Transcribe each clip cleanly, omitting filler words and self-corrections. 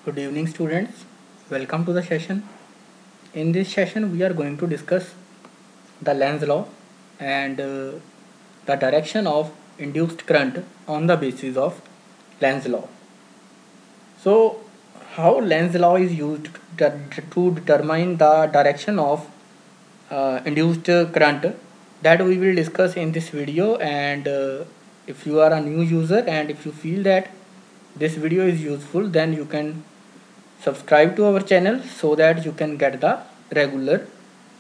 Good evening, students. Welcome to the session. In this session, we are going to discuss the Lenz law and the direction of induced current on the basis of Lenz law. So, how Lenz law is used to determine the direction of induced current, that we will discuss in this video. And if you are a new user and if you feel that this video is useful, then you can subscribe to our channel so that you can get the regular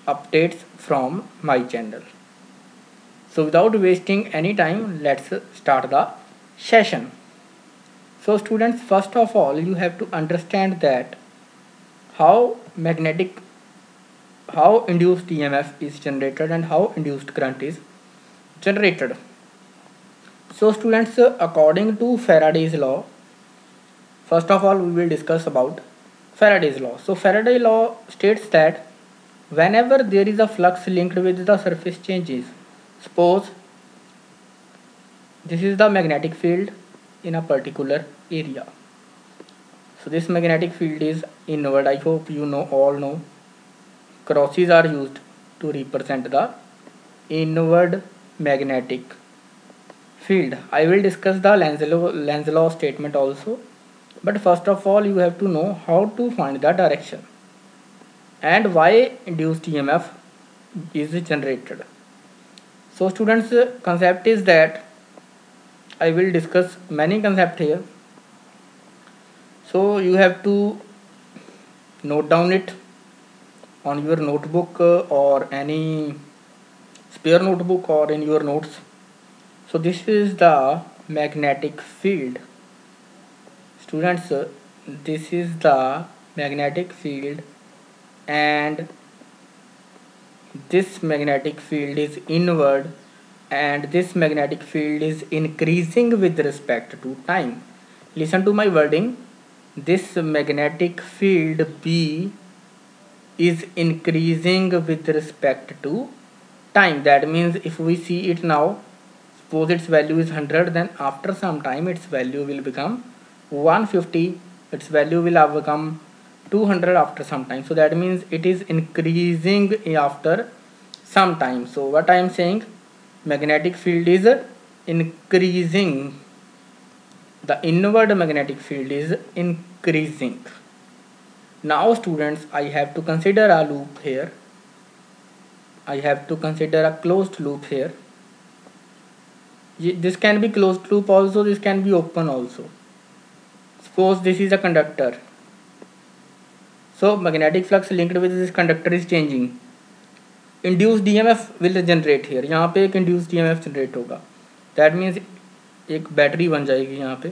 updates from my channel. So without wasting any time, let's start the session. So students, first of all, you have to understand that how induced EMF is generated and how induced current is generated. So students, according to Faraday's law, first of all we will discuss about Faraday's law. So Faraday's law states that whenever there is a flux linked with the surface changes, suppose this is the magnetic field in a particular area. So this magnetic field is inward. I hope you all know. Crosses are used to represent the inward magnetic field. I will discuss the Lenz law statement also. But first of all, you have to know how to find the direction and why induced EMF is generated. So students, concept is that I will discuss many concepts here. So you have to note down it on your notebook or any spare notebook or in your notes. So this is the magnetic field. Students, this is the magnetic field and this magnetic field is inward and this magnetic field is increasing with respect to time. Listen to my wording. This magnetic field B is increasing with respect to time. That means if we see it now, suppose its value is 100, then after some time its value will become 150, its value will have become 200 after some time. So that means it is increasing after some time. So what I am saying, magnetic field is increasing, the inward magnetic field is increasing. Now students, I have to consider a loop here. I have to consider a closed loop here. This can be closed loop also, this can be open also. Suppose this is a conductor. So magnetic flux linked with this conductor is changing. Induced EMF will generate here. यहाँ पे एक induced EMF generate होगा. That means एक battery बन जाएगी यहाँ पे.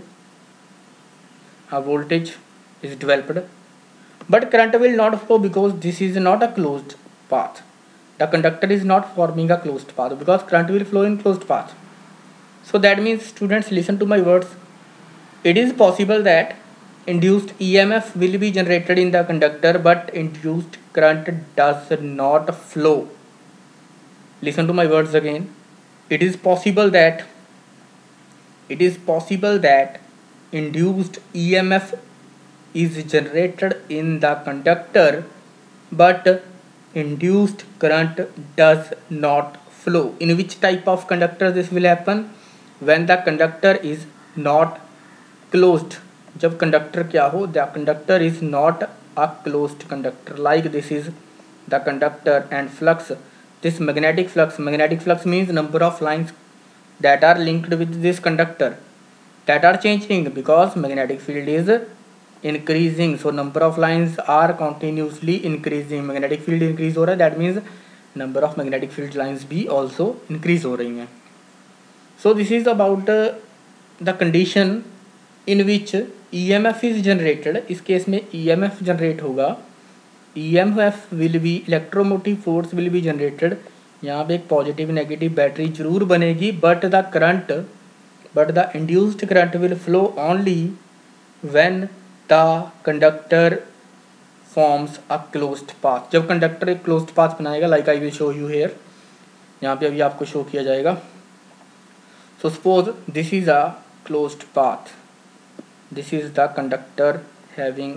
A voltage is developed. But current will not flow because this is not a closed path. The conductor is not forming a closed path because current will flow in closed path. So that means students, listen to my words. It is possible that induced EMF will be generated in the conductor but induced current does not flow. Listen to my words again. It is possible that induced EMF is generated in the conductor but induced current does not flow. In which type of conductor this will happen? When the conductor is not closed. जब conductor क्या हो, the conductor is not a closed conductor. Like this is the conductor and flux. This magnetic flux means number of lines that are linked with this conductor that are changing because magnetic field is increasing. So number of lines are continuously increasing. Magnetic field increase हो रहा है, that means number of magnetic field lines भी also increase हो रही हैं. So this is about the condition in which EMF is generated. इस केस में EMF generate होगा. EMF will be electromotive force will be generated. यहाँ पे एक पॉजिटिव नेगेटिव बैटरी जरूर बनेगी but the induced current will flow only when the conductor forms a closed path. जब कंडक्टर एक closed path बनाएगा, like I will show you here. यहाँ पे अभी आपको शो किया जाएगा. So suppose this is a closed path. This is the conductor having,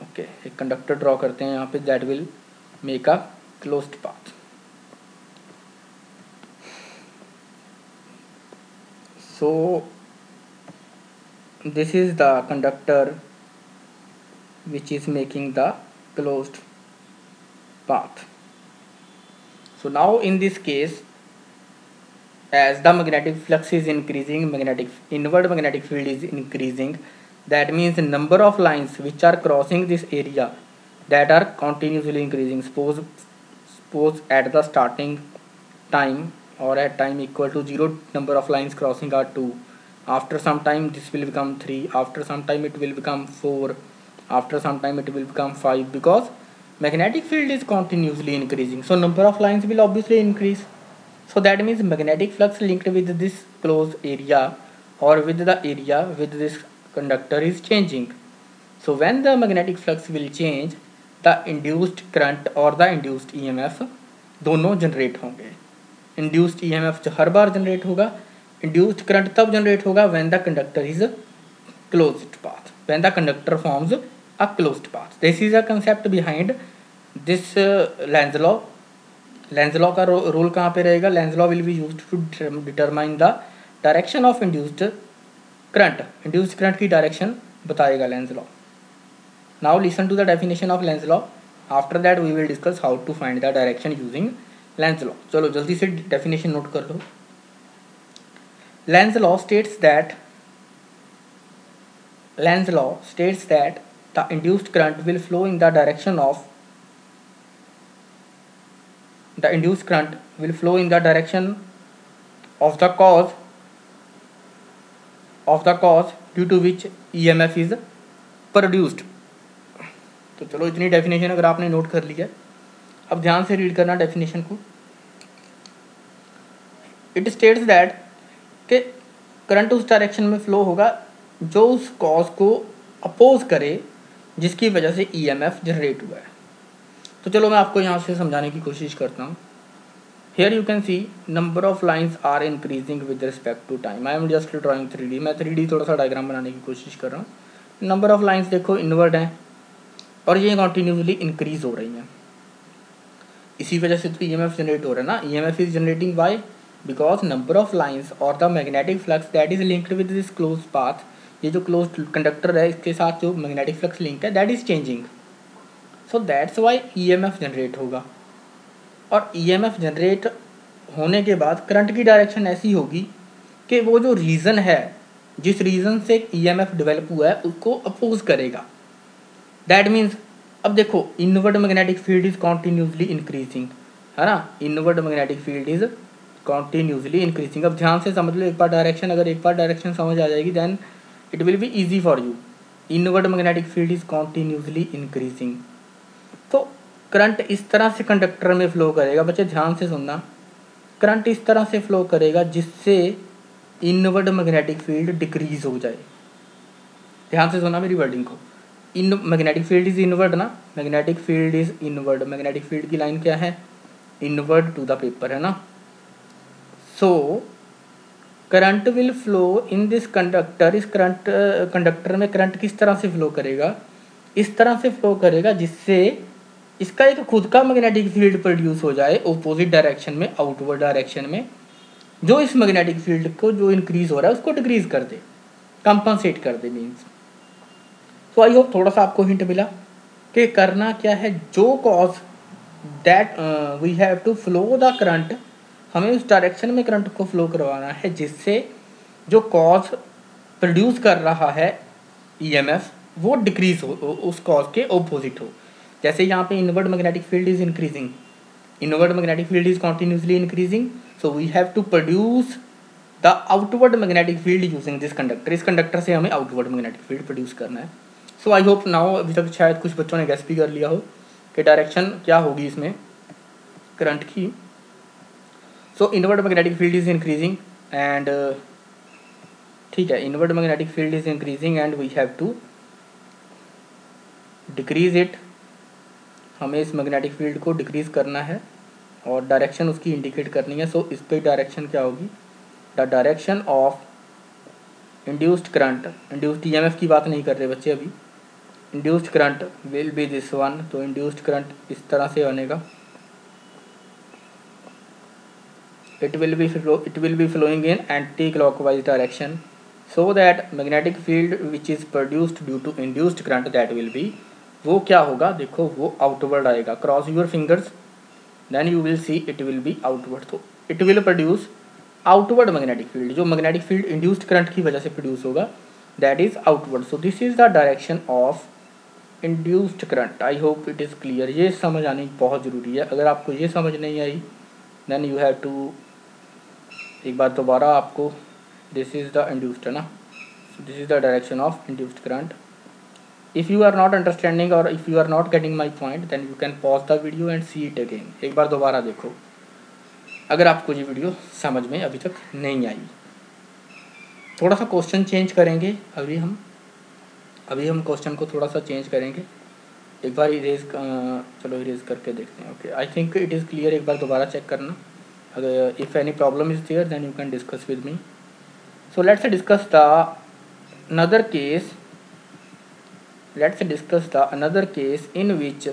okay, एक कंडक्टर ड्रॉ करते हैं यहाँ पे that will make a closed path. So this is the conductor which is making the closed path. So now in this case, as the magnetic flux is increasing, inward magnetic field is increasing, that means the number of lines which are crossing this area, that are continuously increasing. Suppose at the starting time or at time equal to 0, number of lines crossing are 2. After some time this will become 3, after some time it will become 4, after some time it will become 5, because magnetic field is continuously increasing, so number of lines will obviously increase. So that means magnetic flux linked with this closed area or with the area with this conductor is changing. So when the magnetic flux will change, the induced current or the induced EMF दोनों generate होंगे. Induced EMF हर बार generate होगा, induced current तब generate होगा when the conductor is closed path, when the conductor forms a closed path. This is a concept behind this Lenz law. Lenz law का role कहाँ पे रहेगा? Lenz law will be used to determine the direction of induced current. Induced current की direction बताएगा Lenz law. Now listen to the definition of length law. After that we will discuss how to find the direction using Lenz law. चलो जल्दी से definition note कर लो. Lenz law states that the induced current will flow in the direction of the cause due to which EMF is produced. तो चलो इतनी definition अगर आपने नोट कर लिया, अब ध्यान से रीड करना डेफिनेशन को. इट स्टेट्स दैट कि करंट उस डायरेक्शन में फ्लो होगा जो उस कॉज को अपोज करे जिसकी वजह से EMF जनरेट हुआ है. तो चलो मैं आपको यहाँ से समझाने की कोशिश करता हूँ. Here you can see number of lines are increasing with respect to time. I am just drawing 3D. मैं 3D थोड़ा सा डायग्राम बनाने की कोशिश कर रहा हूँ. नंबर ऑफ लाइंस देखो इनवर्ड हैं और ये कंटिन्यूसली इंक्रीज हो रही हैं. इसी वजह से तो EMF जनरेट हो रहा है ना. EMF is generating why? Because number of lines और the magnetic flux that is linked with this close path, ये जो क्लोज कंडक्टर है इसके साथ जो मैग्नेटिक फ्लक्स लिंक है that is changing. So that's why EMF generate होगा. और EMF जनरेट होने के बाद करंट की डायरेक्शन ऐसी होगी कि वो जो रीज़न है, जिस रीज़न से EMF डेवलप हुआ है उसको अपोज करेगा. दैट मीन्स अब देखो inward magnetic field is continuously increasing, है ना. Inward magnetic field is continuously increasing. अब ध्यान से समझ लो एक बार डायरेक्शन, अगर एक बार डायरेक्शन समझ आ जाएगी then it will be easy for you. Inward magnetic field is continuously increasing. तो करंट इस तरह से कंडक्टर में फ्लो करेगा. बच्चे ध्यान से सुनना, करंट इस तरह से फ्लो करेगा जिससे इनवर्ड मैग्नेटिक फील्ड डिक्रीज हो जाए. ध्यान से सुनना मेरी वर्डिंग को. In magnetic field is inward ना, magnetic field is inward. Magnetic field की लाइन क्या है? इनवर्ड टू द पेपर, है ना. So current will flow in this conductor. इस कंडक्टर में करंट किस तरह से फ्लो करेगा? इस तरह से फ्लो करेगा जिससे इसका एक खुद का मैग्नेटिक फील्ड प्रोड्यूस हो जाए ऑपोजिट डायरेक्शन में, आउटवर्ड डायरेक्शन में, जो इस मैग्नेटिक फील्ड को जो इंक्रीज हो रहा है उसको डिक्रीज कर दे, कंपनसेट कर दे मीन्स. सो आई होप थोड़ा सा आपको हिंट मिला कि करना क्या है. जो cause that we have to flow the current, हमें उस डायरेक्शन में करंट को फ्लो करवाना है जिससे जो कॉज प्रोड्यूस कर रहा है EMF वो डिक्रीज हो, उस कॉज के ऑपोजिट हो. जैसे यहाँ पे inward magnetic field is increasing, inward magnetic field is continuously increasing, so we have to produce the outward magnetic field using this conductor. इस कंडक्टर से हमें आउटवर्ड मैग्नेटिक फील्ड प्रोड्यूस करना है. सो आई होप नाउ अभी तक शायद कुछ बच्चों ने गैस भी कर लिया हो कि डायरेक्शन क्या होगी इसमें करंट की. So inward magnetic field is increasing and ठीक है, inward magnetic field is increasing and we have to decrease it. हमें इस मैग्नेटिक फील्ड को डिक्रीज करना है और डायरेक्शन उसकी इंडिकेट करनी है. सो इस पर डायरेक्शन क्या होगी? The direction of induced current. Induced EMF की बात नहीं कर रहे बच्चे अभी, induced current will B this one, तो इंड्यूस्ड करंट इस तरह से बनेगा, it will be flowing in anti-clockwise direction, so that magnetic field which is produced due to induced current that will be, वो क्या होगा देखो, वो आउटवर्ड आएगा, cross your fingers, then you will see it will be outward, तो it will produce outward magnetic field, जो magnetic field induced current की वजह से प्रोड्यूस होगा, that is outward. So this is the direction of induced current. I hope it is clear, ये समझ आनी बहुत ज़रूरी है, अगर आपको ये समझ नहीं आई देन यू हैव टू, एक बार दोबारा आपको, दिस इज़ द इंड्यूस्ड है ना, so this is the direction of induced current. If you are not understanding और if you are not getting my point then you can pause the video and see it again, एक बार दोबारा देखो अगर आपको ये वीडियो समझ में अभी तक नहीं आई। थोड़ा सा क्वेश्चन चेंज करेंगे, अभी हम क्वेश्चन को थोड़ा सा चेंज करेंगे, एक बार इरेज, चलो इरेज करके देखते हैं। Okay, I think it is clear, एक बार दोबारा चेक करना, अगर if any problem is there then you can discuss with me. So let's discuss the another case, in which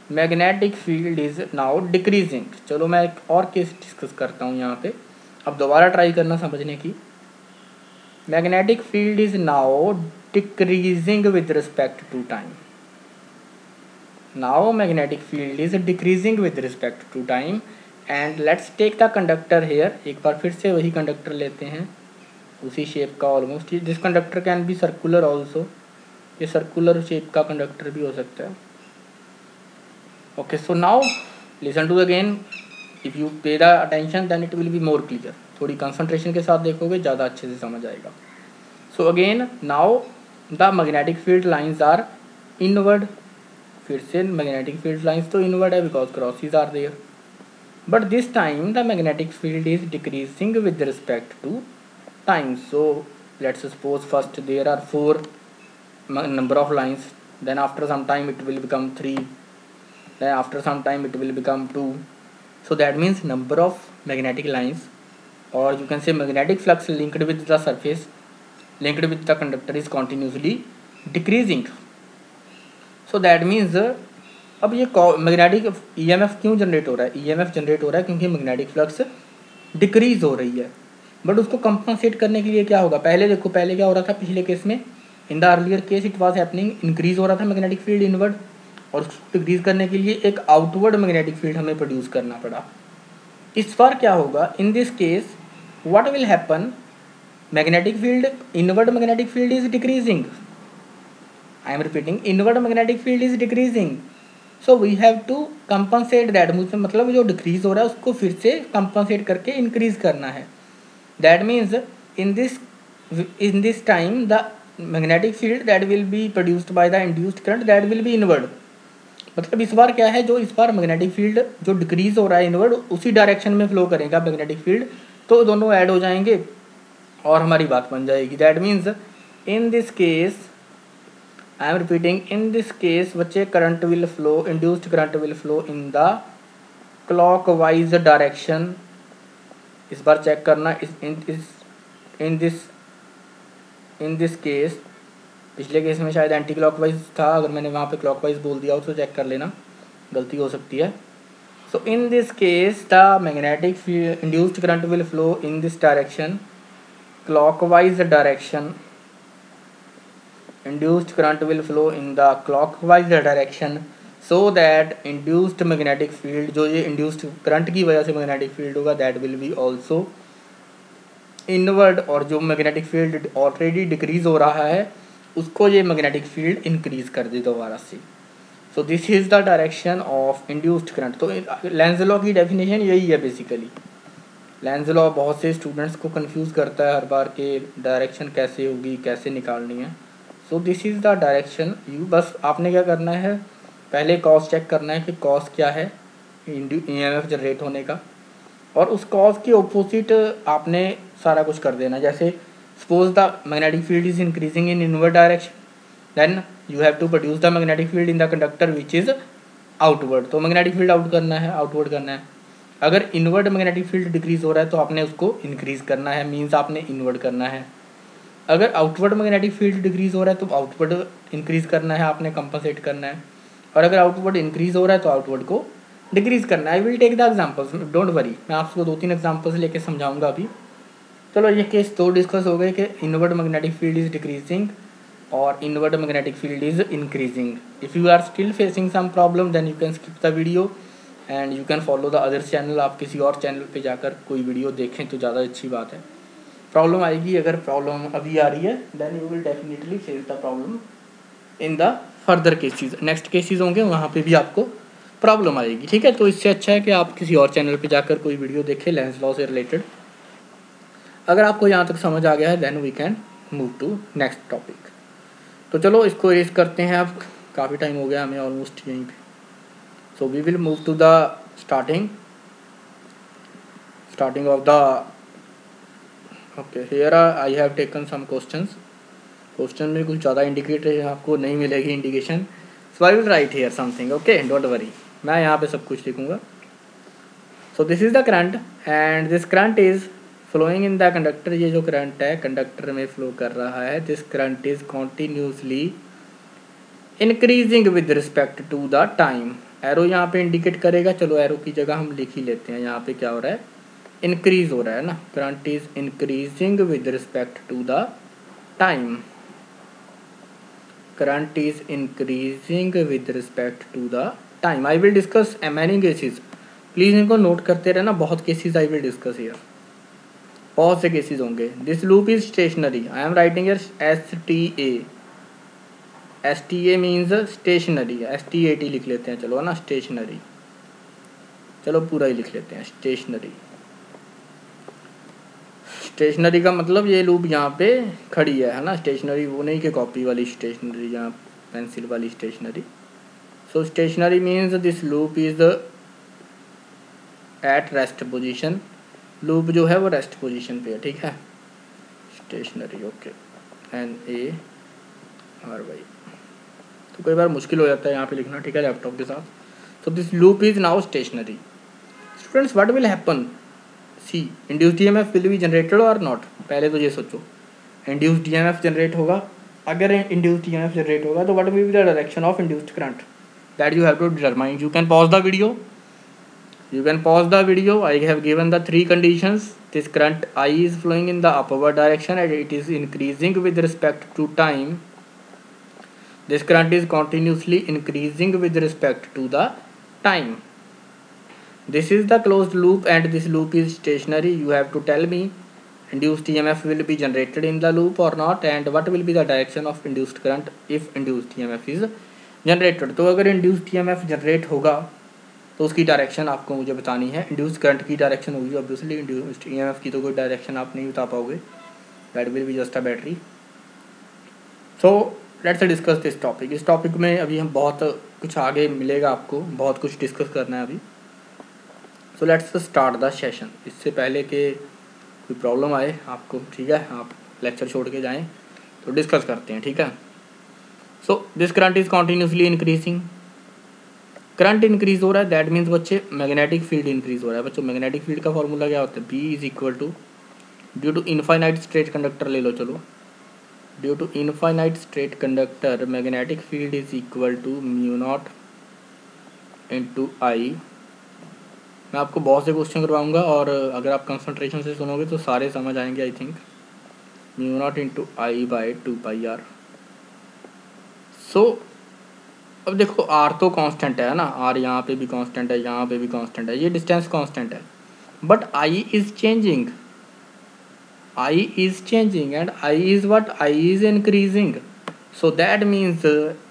magnetic field is now decreasing। चलो मैं एक और case discuss करता हूँ यहाँ पे, अब दोबारा ट्राई करना समझने की। Magnetic field is now decreasing with respect to time, now magnetic field is decreasing with respect to time and let's take the conductor here। एक बार फिर से वही कंडक्टर लेते हैं, उसी शेप का almost, this conductor can be circular also, ये circular shape का कंडक्टर भी हो सकता है। Okay, so now listen to again, if you pay the attention then it will be more clear, थोड़ी कंसंट्रेशन के साथ देखोगे ज़्यादा अच्छे से समझ आएगा। So again now the magnetic field lines are inward, फिर से मैग्नेटिक फील्ड लाइंस तो इनवर्ड है because crosses are there, but this time the magnetic field is decreasing with respect to time. So let's suppose first there are 4 number of lines, then after some time it will become 3, then after some time it will become 2, so that means number of magnetic lines, or you can say magnetic flux linked with the surface, linked with the conductor is continuously decreasing। so that means अब ये magnetic EMF क्यों generate हो रहा है, EMF generate हो रहा है क्योंकि मैग्नेटिक फ्लक्स डिक्रीज हो रही है, बट उसको कंपनसेट करने के लिए क्या होगा, पहले देखो, पहले क्या हो रहा था पिछले केस में, in the earlier case it was happening, increase हो रहा था मैग्नेटिक फील्ड इनवर्ड, और उसको डिक्रीज करने के लिए एक आउटवर्ड मैग्नेटिक फील्ड हमें प्रोड्यूस करना पड़ा। इस बार क्या होगा, in this case what will happen, magnetic field, inward magnetic field is decreasing, I am repeating, inward magnetic field is decreasing, so we have to compensate that, मतलब जो decrease हो रहा है उसको फिर से कंपनसेट करके इंक्रीज करना है। That means in this time the magnetic field that will be produced by the induced current that will be inward, मतलब इस बार क्या है, जो इस बार मैग्नेटिक फील्ड जो डिक्रीज हो रहा है इनवर्ड, उसी डायरेक्शन में फ्लो करेगा मैग्नेटिक फील्ड, तो दोनों ऐड हो जाएंगे और हमारी बात बन जाएगी। That means in this case, I am repeating, in this case बच्चे current will flow, induced current will flow in the clockwise direction. इस बार चेक करना, इन दिस केस, पिछले केस में शायद एंटी क्लॉकवाइज था, अगर मैंने वहाँ पे क्लॉकवाइज बोल दिया हो तो चेक कर लेना, गलती हो सकती है। So in this case the magnetic field induced current will flow in this direction, clockwise direction, induced current will flow in the clockwise direction, so that induced magnetic field, जो ये induced current की वजह से magnetic field होगा, that will be also inward, और जो magnetic field already decrease हो रहा है उसको ये magnetic field increase कर दे दोबारा से। so this is the direction of induced current। तो लेंज लॉ की डेफिनेशन यही है बेसिकली। लेंज लॉ बहुत से स्टूडेंट्स को कंफ्यूज करता है हर बार के डायरेक्शन कैसे होगी, कैसे निकालनी है। So this is the direction, you बस आपने क्या करना है, पहले कॉज चेक करना है कि कॉज क्या है EMF जनरेट होने का, और उस कॉज के ऑपोजिट आपने सारा कुछ कर देना। जैसे suppose the magnetic field is increasing in inward direction, then you have to produce the magnetic field in the conductor which is outward, तो मैग्नेटिक फील्ड आउटवर्ड करना है। अगर इनवर्ड मैग्नेटिक फील्ड डिक्रीज हो रहा है तो आपने उसको इंक्रीज करना है, मीन्स आपने इनवर्ड करना है। अगर आउटवर्ड मैग्नेटिक फील्ड डिक्रीज हो रहा है तो आउटवर्ड इंक्रीज करना है, आपने कंपनसेट करना है, और अगर आउटवर्ड इंक्रीज हो रहा है तो आउटवर्ड को डिक्रीज करना है। I will take the examples, don't worry, मैं आपको 2-3 एग्जाम्पल्स लेके समझाऊंगा अभी। चलो ये केस तो डिस्कस हो गए कि inward magnetic field is decreasing और inward magnetic field is increasing. If you are still facing some problem then you can skip the video and you can follow the other channel. आप किसी और channel पे जाकर कोई video देखें तो ज़्यादा अच्छी बात है। प्रॉब्लम आएगी, अगर प्रॉब्लम अभी आ रही है then you will definitely face the problem in the further cases. Next cases होंगे वहाँ पे भी आपको प्रॉब्लम आएगी, ठीक है। तो इससे अच्छा है कि आप किसी और चैनल पे जाकर कोई वीडियो देखें लेंस लॉ से रिलेटेड। अगर आपको यहाँ तक समझ आ गया है then we can move to next topic. तो चलो इसको इरेज करते हैं, अब काफ़ी टाइम हो गया हमें ऑलमोस्ट यहीं पे। So we will move to the starting of the okay. Here I have taken some questions. Question में कुछ ज़्यादा इंडिकेटर आपको नहीं मिलेगी indication, so I will write here something, okay, don't worry, मैं यहाँ पे सब कुछ लिखूँगा। So this is the current and this current is flowing in the conductor. ये जो करंट है कंडक्टर में फ्लो कर रहा है। This current is continuously increasing with respect to the time. Arrow यहाँ पे इंडिकेट करेगा, चलो एरो की जगह हम लिख ही लेते हैं। यहाँ पे क्या हो रहा है, इंक्रीज हो रहा है ना, current is increasing with respect to the time. Current is increasing with respect to the time. I will discuss many cases, please इनको नोट करते रहना, बहुत cases I will discuss here, बहुत से केसेस होंगे। This loop is stationary, I am writing S T A means stationary, STAT लिख लेते हैं, चलो है ना, स्टेशनरी, चलो पूरा ही लिख लेते हैं स्टेशनरी। स्टेशनरी का मतलब ये लूप यहाँ पे खड़ी है ना, स्टेशनरी वो नहीं कि कॉपी वाली स्टेशनरी, यहाँ पेंसिल वाली stationery. So stationary means this loop is at rest position. Loop जो है वो रेस्ट पोजीशन पे है, ठीक है, स्टेशनरी, ओके, NARY। तो कई बार मुश्किल हो जाता है यहाँ पे लिखना, ठीक है, लैपटॉप के साथ। So this loop is now stationary. Students what will happen, see induced EMF will be generated और नॉट। पहले तो ये सोचो, इंड्यूस्ड EMF जनरेट होगा, अगर इंड्यूस्ड EMF जनरेट होगा तो what will be the direction of induced current, that you have to determine. You can pause the video, I have given the 3 conditions. This current I is flowing in the upward direction and it is increasing with respect to time. This current is continuously increasing with respect to the time. This is the closed loop and this loop is stationary. You have to tell me induced EMF will be generated in the loop or not, and what will be the direction of induced current if induced EMF is generated. तो अगर induced EMF generate होगा तो उसकी direction आपको मुझे बतानी है। Induce current की डायरेक्शन होगी ऑब्वियसली, इंड्यूस्ड EMF की तो कोई डायरेक्शन आप नहीं बता पाओगे, that will be just a battery. So let's discuss this topic. इस टॉपिक में अभी हम बहुत कुछ आगे मिलेगा, आपको बहुत कुछ डिस्कस करना है अभी। So let's start the session. इससे पहले कि कोई प्रॉब्लम आए आपको, ठीक है, आप लेक्चर छोड़ के जाएँ तो डिस्कस करते हैं, ठीक है। So this current is continuously increasing, current increase हो रहा है, दैट मीन्स बच्चे मैग्नेटिक फील्ड इंक्रीज हो रहा है। बच्चों मैग्नेटिक फील्ड का फॉर्मूला क्या होता है, B is equal to due to infinite straight conductor ले लो, चलो, due to infinite straight conductor magnetic field is equal to mu naught into I. मैं आपको बहुत से क्वेश्चन करवाऊंगा और अगर आप कंसंट्रेशन से सुनोगे तो सारे समझ आएंगे I think. Mu naught into I by 2πr। सो अब देखो R तो कांस्टेंट है ना, R यहाँ पे भी कांस्टेंट है, यहाँ पे भी कांस्टेंट है, ये डिस्टेंस कांस्टेंट है, but I is changing, I is changing and I is what, I is increasing. So that means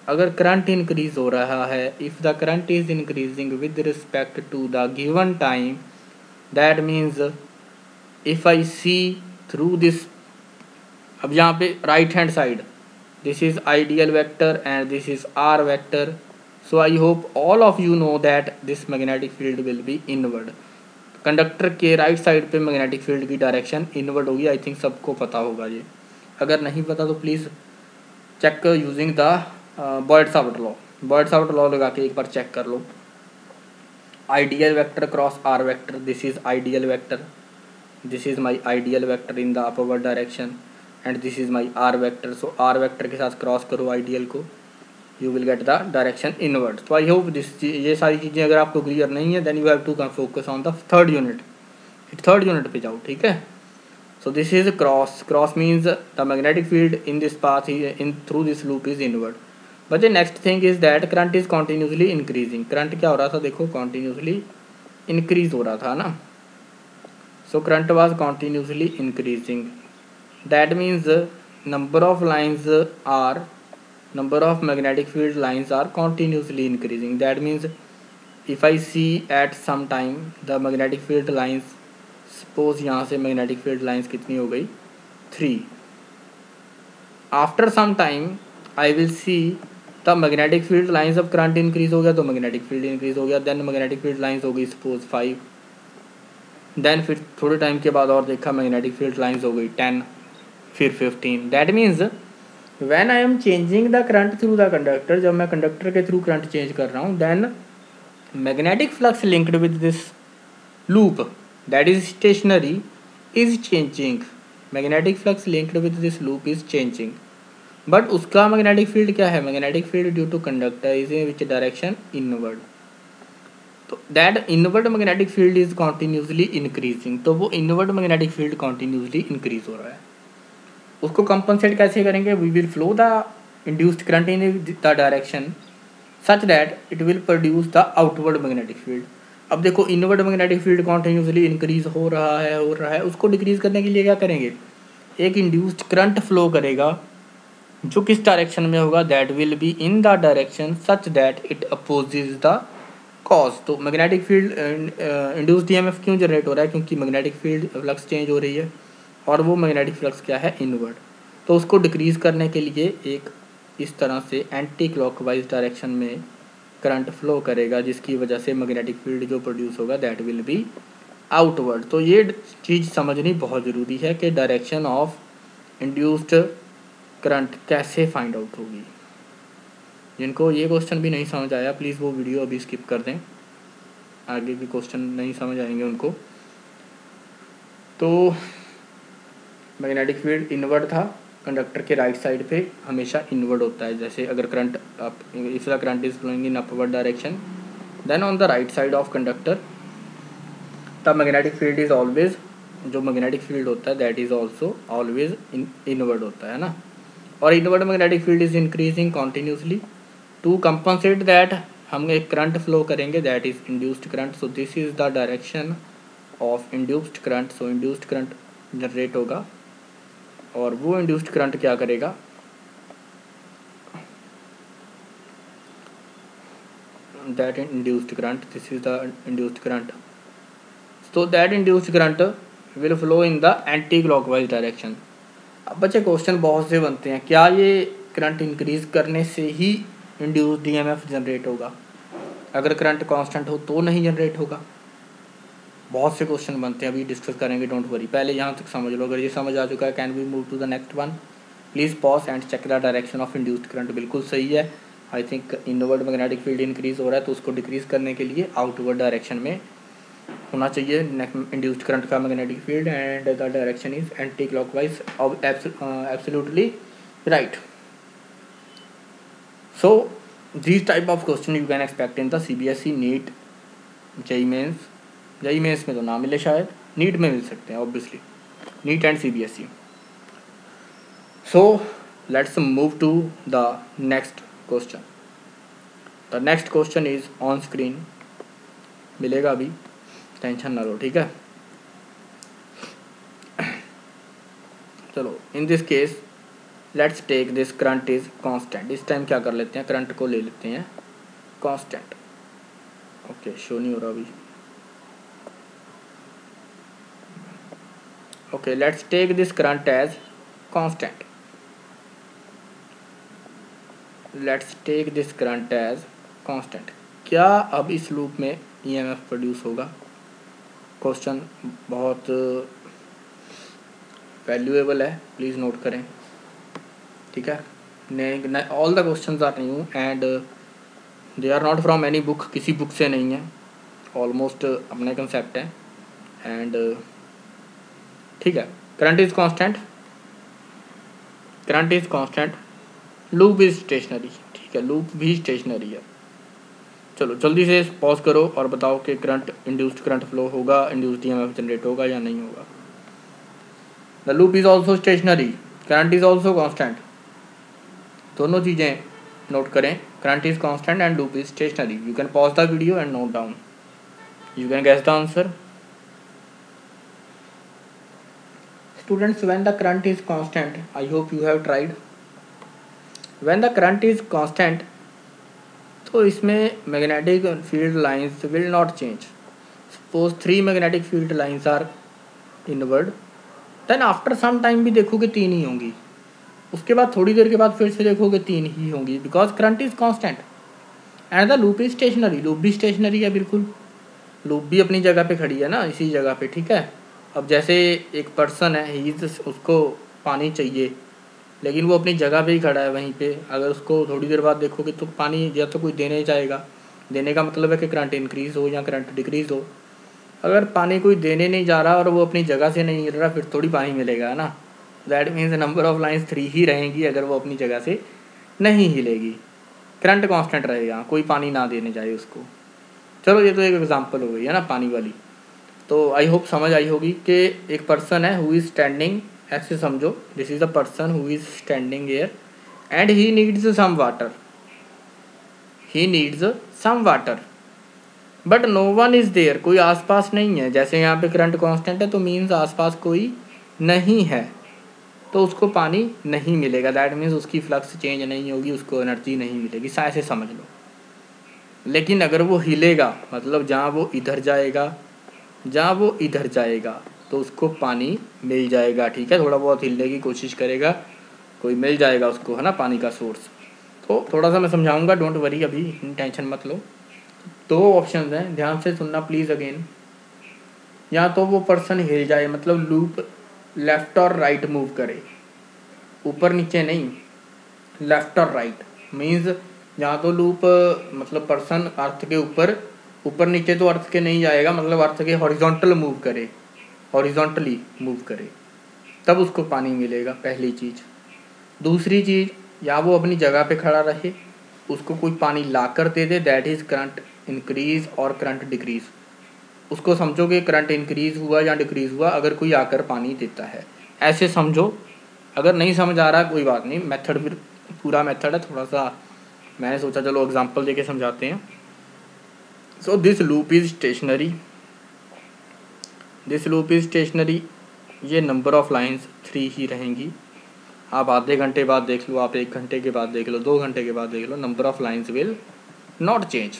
अगर करंट इंक्रीज हो रहा है, if the current is increasing with respect to the given time, that means if I see through this, अब यहाँ पे right hand side, this is ideal vector and this is r vector. So I hope all of you know that this magnetic field will be inward. Conductor के right side पे magnetic field की direction inward होगी, I think सबको पता होगा ये। अगर नहीं पता तो please check using the Biot Savart law, Biot Savart law लगा के एक बार चेक कर लो। Ideal vector cross are vector, this is ideal vector, this is my ideal vector in the upward direction, and this is my r vector. So r vector के साथ cross करो आइडियल को, you will get the direction inward. तो I hope this, ये सारी चीज़ें अगर आपको क्लियर नहीं है then you have to focus on the third unit. Third unit पे जाओ, ठीक है. So this is cross. Cross means the magnetic field in this path in through this loop is inward. But the next thing is that current is continuously increasing. Current क्या हो रहा था, देखो continuously increase हो रहा था ना. So current was continuously increasing. That means number of lines are number of magnetic field lines are continuously increasing. That means if I see at some time the magnetic field lines, suppose यहाँ से magnetic field lines कितनी हो गई 3. After some time I will see the magnetic field lines of current increase हो गया तो magnetic field increase हो गया. then magnetic field lines हो गई suppose 5. then फिर थोड़े टाइम के बाद और देखा magnetic field lines हो गई 10, फिर 15. That means when I am changing the current through the conductor, जब मैं कंडक्टर के थ्रू करंट चेंज कर रहा हूँ then magnetic flux linked with this loop that is stationary is changing. Magnetic flux linked with this loop is changing. But उसका magnetic field क्या है, magnetic field due to conductor is in which direction inward. तो that inward magnetic field is continuously increasing. तो वो inward magnetic field continuously increase हो रहा है. उसको कंपनसेट कैसे करेंगे, we will flow the induced current in the direction such that it will produce the outward magnetic field. अब देखो inward magnetic field continuously increase हो रहा है, उसको डिक्रीज करने के लिए क्या करेंगे, एक इंड्यूस्ड करंट फ्लो करेगा जो किस डायरेक्शन में होगा, that will be in the direction such that it opposes the cause. तो मैग्नेटिक फील्ड इंड्यूस्ड ईएमएफ क्यों जनरेट हो रहा है, क्योंकि मैग्नेटिक फील्ड फ्लक्स चेंज हो रही है और वो मैग्नेटिक फ्लक्स क्या है, इनवर्ड. तो उसको डिक्रीज करने के लिए एक इस तरह से एंटी क्लॉकवाइज डायरेक्शन में करंट फ्लो करेगा जिसकी वजह से मैग्नेटिक फील्ड जो प्रोड्यूस होगा दैट विल बी आउटवर्ड. तो ये चीज़ समझनी बहुत ज़रूरी है कि डायरेक्शन ऑफ इंड्यूस्ड करंट कैसे फाइंड आउट होगी. जिनको ये क्वेश्चन भी नहीं समझ आया प्लीज़ वो वीडियो अभी स्किप कर दें, आगे के क्वेश्चन नहीं समझ आएंगे उनको. तो मैग्नेटिक फील्ड इनवर्ड था, कंडक्टर के राइट साइड पे हमेशा इनवर्ड होता है. जैसे अगर current if the current is flowing in upward direction then on the right side of conductor the magnetic field is always, जो मैग्नेटिक फील्ड होता है that is also always inward होता है ना. और inward magnetic field is increasing continuously. To compensate that हम एक current flow करेंगे that is induced current. So this is the direction of induced current. So induced current generate होगा और वो इंड्यूस्ड करंट क्या करेगा, that induced current, this is the induced current. So that induced current will flow in the anti clockwise direction. अब बच्चे question बहुत से बनते हैं, क्या ये करंट इंक्रीज करने से ही इंड्यूस्ड ईएमएफ जनरेट होगा, अगर करंट कांस्टेंट हो तो नहीं जनरेट होगा. बहुत से क्वेश्चन बनते हैं, अभी डिस्कस करेंगे, डोंट वरी. पहले यहाँ तक समझ लो, अगर ये समझ आ चुका है can we move to the next one. Please pause and check the direction of induced current. बिल्कुल सही है. I think inward magnetic field increase हो रहा है तो उसको डिक्रीज करने के लिए आउटवर्ड डायरेक्शन में होना चाहिए इंड्यूस्ड करंट का magnetic field and the direction is anti clockwise. Absolutely right. So this type of question you can expect in the CBSE, NEET, JEE Mains. JEE Mains में तो ना मिले शायद, नीट में मिल सकते हैं obviously, NEET and CBSE. So let's move to the next question. The next question is on screen, मिलेगा अभी, टेंशन ना लो, ठीक है. चलो in this case let's take this current is constant. इस टाइम क्या कर लेते हैं, करंट को ले लेते हैं कांस्टेंट. ओके शो नहीं हो रहा अभी. Okay, let's take this current as constant. Let's take this current as constant. क्या अब इस लूप में EMF प्रोड्यूस होगा? क्वेश्चन बहुत वैल्यूएबल है, प्लीज़ नोट करें, ठीक है. All the questions are new and they are not from any book, किसी बुक से नहीं है, ऑलमोस्ट अपने कंसेप्ट है एंड ठीक है. Current is constant current is constant, loop is stationery. ठीक है, लूप भी स्टेशनरी है। चलो जल्दी से पॉज करो और बताओ कि करंट इंड्यूस्ड करंट फ्लो होगा, इंड्यूस्ड ईएमएफ जनरेट होगा या नहीं होगा। The loop is also stationary, current is also constant. दोनों चीज़ें नोट करें, current is constant and loop is stationary. You can pause the video and note down, you can guess the answer. Students, when the current is constant, I hope you have tried. When the current is constant, तो इसमें magnetic field lines will not change. Suppose 3 magnetic field lines are inward, then after some time भी देखोगे 3 ही होंगी, उसके बाद थोड़ी देर के बाद फिर से देखोगे 3 ही होंगी, because current is constant and the loop is stationary. Loop भी स्टेशनरी है, बिल्कुल लूप भी अपनी जगह पे खड़ी है ना, इसी जगह पे। ठीक है, अब जैसे एक पर्सन है, उसको पानी चाहिए लेकिन वो अपनी जगह पे ही खड़ा है वहीं पे, अगर उसको थोड़ी देर बाद देखोगे तो पानी या तो कोई देने जाएगा, देने का मतलब है कि करंट इंक्रीज़ हो या करंट डिक्रीज़ हो। अगर पानी कोई देने नहीं जा रहा और वो अपनी जगह से नहीं हिल रहा, फिर थोड़ी पानी मिलेगा ना। That means number of lines 3 ही रहेंगी अगर वो अपनी जगह से नहीं हिलेगी, करंट कांस्टेंट रहेगा, कोई पानी ना देने जाए उसको। चलो ये तो एक एग्जांपल हो गई है ना पानी वाली। तो आई होप समझ आई होगी कि एक पर्सन है हु इज़ स्टैंडिंग, ऐसे समझो this is the person who is standing here and he needs some water, he needs some water but no one is there, कोई आसपास नहीं है। जैसे यहाँ पे करंट कांस्टेंट है तो मीन्स आसपास कोई नहीं है, तो उसको पानी नहीं मिलेगा। दैट मीन्स उसकी फ्लक्स चेंज नहीं होगी, उसको एनर्जी नहीं मिलेगी, ऐसे समझ लो। लेकिन अगर वो हिलेगा, मतलब जहाँ वो इधर जाएगा, जहाँ वो इधर जाएगा तो उसको पानी मिल जाएगा। ठीक है, थोड़ा बहुत हिलने की कोशिश करेगा, कोई मिल जाएगा उसको, है ना, पानी का सोर्स। तो थोड़ा सा मैं समझाऊंगा, डोंट वरी, अभी टेंशन मत लो। 2 ऑप्शन हैं, ध्यान से सुनना प्लीज़ अगेन। या तो वो पर्सन हिल जाए, मतलब लूप लेफ़्ट और राइट मूव करे, ऊपर नीचे नहीं, लेफ़्ट और राइट मीन्स यहाँ तो लूप मतलब पर्सन अर्थ के ऊपर नीचे तो अर्थ के नहीं जाएगा, मतलब अर्थ के हॉरिजॉन्टल मूव करे, हॉरिजॉन्टली मूव करे, तब उसको पानी मिलेगा, पहली चीज़। दूसरी चीज़, या वो अपनी जगह पे खड़ा रहे, उसको कोई पानी ला कर दे दे, दैट इज़ करंट इंक्रीज़ और करंट डिक्रीज़। उसको समझो कि करंट इंक्रीज़ हुआ या डिक्रीज़ हुआ अगर कोई आकर पानी देता है, ऐसे समझो। अगर नहीं समझ आ रहा कोई बात नहीं, मेथड फिर पूरा मेथड है, थोड़ा सा मैंने सोचा चलो एग्जांपल देके समझाते हैं। So this loop is stationary, this loop is stationary, ये नंबर ऑफ लाइंस 3 ही रहेंगी। आप आधे घंटे बाद देख लो, आप 1 घंटे के बाद देख लो, 2 घंटे के बाद देख लो, number of lines will not change.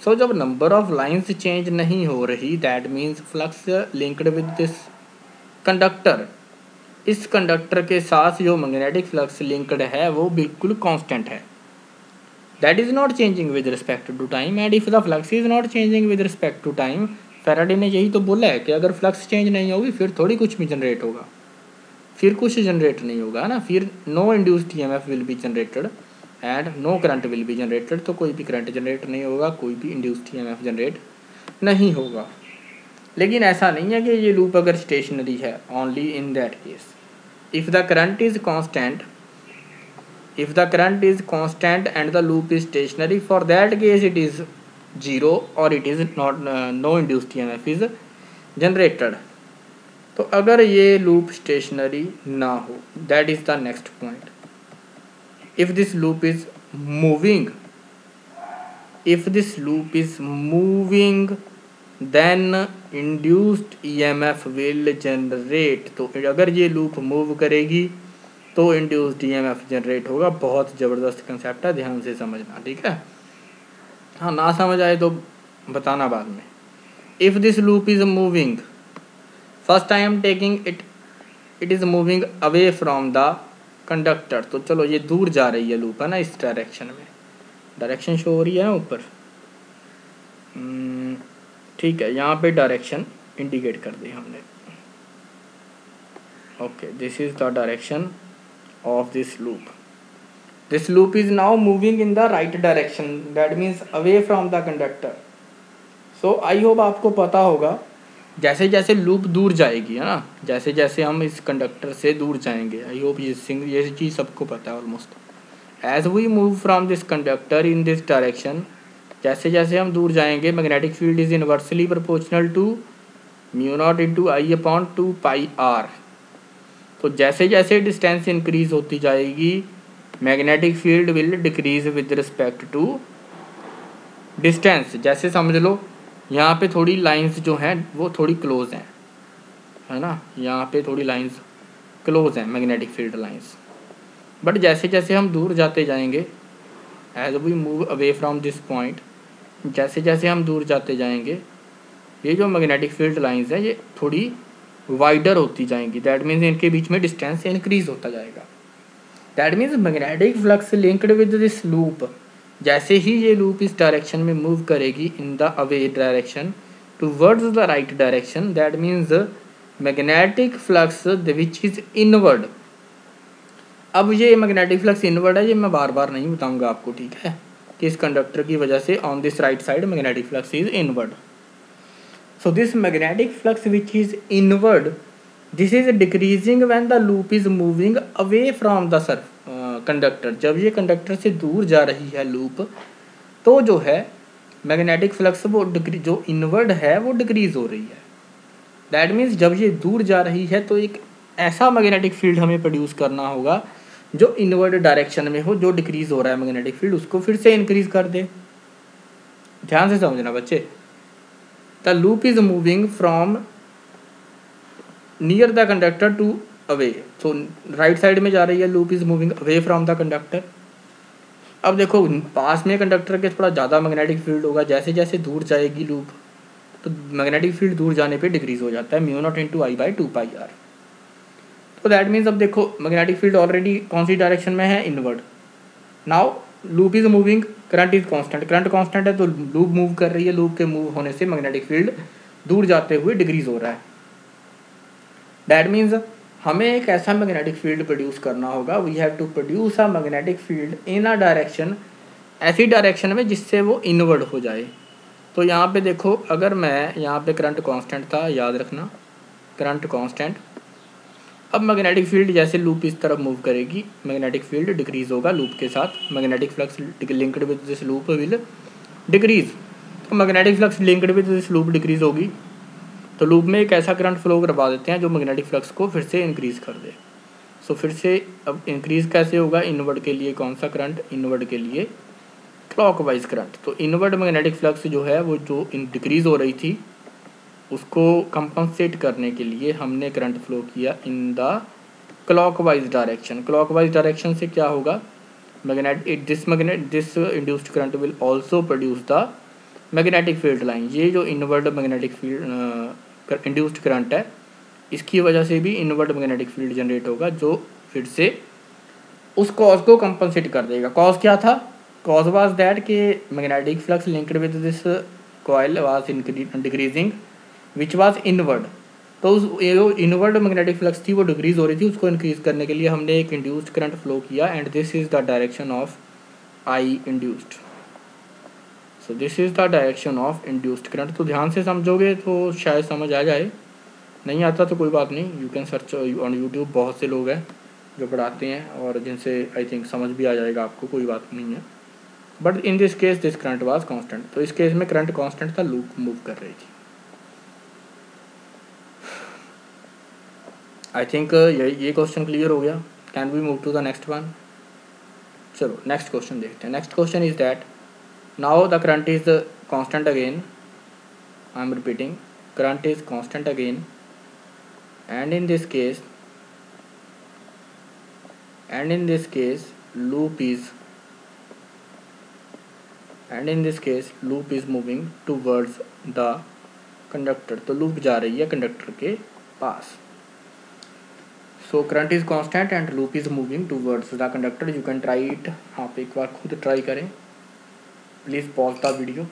So जब नंबर ऑफ लाइंस चेंज नहीं हो रही, that means flux linked with this conductor, इस कंडक्टर के साथ जो मैग्नेटिक फ्लक्स लिंक्ड है वो बिल्कुल कांस्टेंट है, that is not changing with respect to time. And if the flux is not changing with respect to time, Faraday ने यही तो बोला है कि अगर फ्लक्स चेंज नहीं होगी फिर थोड़ी कुछ भी जनरेट होगा, फिर कुछ जनरेट नहीं होगा ना, फिर no induced EMF will be generated and no current will be generated. तो कोई भी करंट जनरेट नहीं होगा, कोई भी इंड्यूस्ड ईएमएफ जनरेट नहीं होगा। लेकिन ऐसा नहीं है कि ये लूप अगर स्टेशनरी है, only in that case if the current is constant, if the current is constant and the loop is stationary, for that case it is 0 or it is not no induced EMF is generated। तो अगर ये loop stationary ना हो, that is the next point, if this loop is moving, if this loop is moving then induced EMF will generate. तो अगर ये loop move करेगी तो इंड्यूस्ड ईएमएफ जनरेट होगा। बहुत ज़बरदस्त कंसेप्ट है, ध्यान से समझना, ठीक है। हाँ, ना समझ आए तो बताना बाद में। If this loop is moving, first I am taking it is moving away from the conductor. तो चलो ये दूर जा रही है लूप, है ना, इस डायरेक्शन में, डायरेक्शन शो हो रही है ना ऊपर, ठीक है, यहाँ पे डायरेक्शन इंडिकेट कर दी हमने। Okay, this is the direction of this loop. This loop is now moving in the right direction, that means away from the conductor. So I hope आपको पता होगा जैसे जैसे लूप दूर जाएगी, है ना, जैसे जैसे हम इस कंडक्टर से दूर जाएंगे, आई होप ये चीज़ सबको पता है ऑलमोस्ट। As we move from this conductor in this direction, जैसे जैसे हम दूर जाएंगे, magnetic field is inversely proportional to mu naught into I upon 2πr। तो जैसे जैसे डिस्टेंस इंक्रीज होती जाएगी, magnetic field will decrease with respect to distance. जैसे समझ लो यहाँ पे थोड़ी लाइंस जो हैं वो थोड़ी क्लोज हैं, है ना, यहाँ पे थोड़ी लाइंस क्लोज हैं मैग्नेटिक फील्ड लाइंस। बट जैसे जैसे हम दूर जाते जाएंगे, as we move away from this point, जैसे जैसे हम दूर जाते जाएंगे, ये जो मैग्नेटिक फील्ड लाइंस है ये थोड़ी वाइडर होती जाएंगी। दैट मीन्स इनके बीच में डिस्टेंस इंक्रीज होता जाएगा। That means magnetic flux linked with this loop, जैसे ही ये लूप इस डायरेक्शन में मूव करेगी in the away direction towards the right direction, that means magnetic flux which is inward. अब ये मैग्नेटिक फ्लक्स इनवर्ड है, ये मैं बार बार नहीं बताऊंगा आपको, ठीक है, कि इस कंडक्टर की वजह से on this right side magnetic flux is inward. So this magnetic flux which is inward, this is decreasing when the loop is moving away from the conductor। जब ये कंडक्टर से दूर जा रही है लूप, तो जो है मैग्नेटिक फ्लक्स वो जो इनवर्ड है वो डिक्रीज हो रही है। दैट मीन्स जब ये दूर जा रही है तो एक ऐसा मैग्नेटिक फील्ड हमें प्रोड्यूस करना होगा जो इनवर्ड डायरेक्शन में हो, जो डिक्रीज हो रहा है मैग्नेटिक फील्ड उसको फिर से इंक्रीज कर दे। ध्यान से समझना बच्चे। The loop is moving from near the conductor to away, so right side में जा रही है, loop is moving away from the conductor। अब देखो पास में कंडक्टर के थोड़ा ज़्यादा मैग्नेटिक फील्ड होगा, जैसे जैसे दूर जाएगी लूप तो मैग्नेटिक फील्ड दूर जाने पे डिक्रीज हो जाता है mu naught into I by 2πr। तो दैट मीन्स अब देखो मैग्नेटिक फील्ड ऑलरेडी कौन सी डायरेक्शन में है, inward. Now loop is moving, current is constant, current constant है तो लूप मूव कर रही है, लूप के मूव होने से मैग्नेटिक फील्ड दूर जाते हुए डिक्रीज हो रहा है। दैट मीन्स हमें एक ऐसा मैग्नेटिक फील्ड प्रोड्यूस करना होगा, we have to produce a magnetic field in a direction, ऐसी डायरेक्शन में जिससे वो इनवर्ड हो जाए। तो यहाँ पे देखो, अगर मैं यहाँ पे करंट कांस्टेंट था, याद रखना करंट कांस्टेंट। अब मैग्नेटिक फील्ड जैसे लूप इस तरफ मूव करेगी, मैग्नेटिक फील्ड डिक्रीज होगा लूप के साथ, magnetic flux linked with this loop will decrease. तो magnetic flux linked with this loop decrease होगी, तो लूप में एक ऐसा करंट फ्लो करवा देते हैं जो मैग्नेटिक फ्लक्स को फिर से इंक्रीज कर दे। सो फिर से अब इंक्रीज कैसे होगा, इनवर्ड के लिए कौन सा करंट, इनवर्ड के लिए क्लॉकवाइज करंट। तो इनवर्ड मैग्नेटिक फ्लक्स जो है वो जो डिक्रीज हो रही थी उसको कंपनसेट करने के लिए हमने करंट फ्लो किया इन the clockwise direction. Clockwise direction से क्या होगा, this induced current will also produce the magnetic field line. ये जो inward magnetic field induced current है, इसकी वजह से भी इनवर्ड मैग्नेटिक फील्ड जनरेट होगा जो फिर से उस कॉज को कंपनसेट कर देगा। कॉज क्या था, कॉज वाज दैट कि magnetic flux linked with this coil was decreasing which was inward. तो उस जो इनवर्ड मैग्नेटिक फ्लक्स थी वो डिक्रीज हो रही थी, उसको इंक्रीज करने के लिए हमने एक इंड्यूस्ड करंट फ्लो किया, and this is the direction of I induced. So this is the direction of induced current. तो ध्यान से समझोगे तो शायद समझ आ जाए, नहीं आता तो कोई बात नहीं, you can search on YouTube, बहुत से लोग हैं जो पढ़ाते हैं और जिनसे आई थिंक समझ भी आ जाएगा आपको, कोई बात नहीं है। But in this case this current was constant, तो इस केस में करंट कांस्टेंट था, लूप मूव कर रही थी। आई थिंक ये क्वेश्चन क्लियर हो गया। Can we move to the next one. चलो नेक्स्ट क्वेश्चन देखते हैं। Next question is that now the current is constant again, I am repeating, current is constant again, and in this case loop is moving towards the conductor। तो loop जा रही है conductor के पास। So current is constant and loop is moving towards the conductor. You can try it, आप एक बार खुद ट्राई करें। Please pause the video,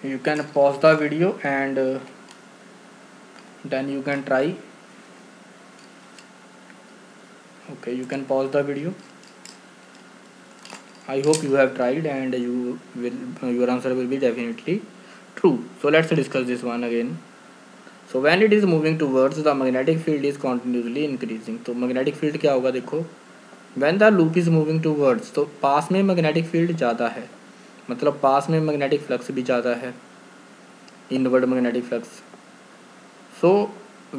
you can pause the video and then you can try। okay, you can pause the video। I hope you have tried and you will your answer will be definitely True. So let's discuss this one again. So when it is moving towards, the magnetic field is continuously increasing. तो magnetic field क्या होगा देखो, when the loop is moving towards, तो पास में magnetic field ज़्यादा है, मतलब पास में magnetic flux भी ज़्यादा है, inward magnetic flux. So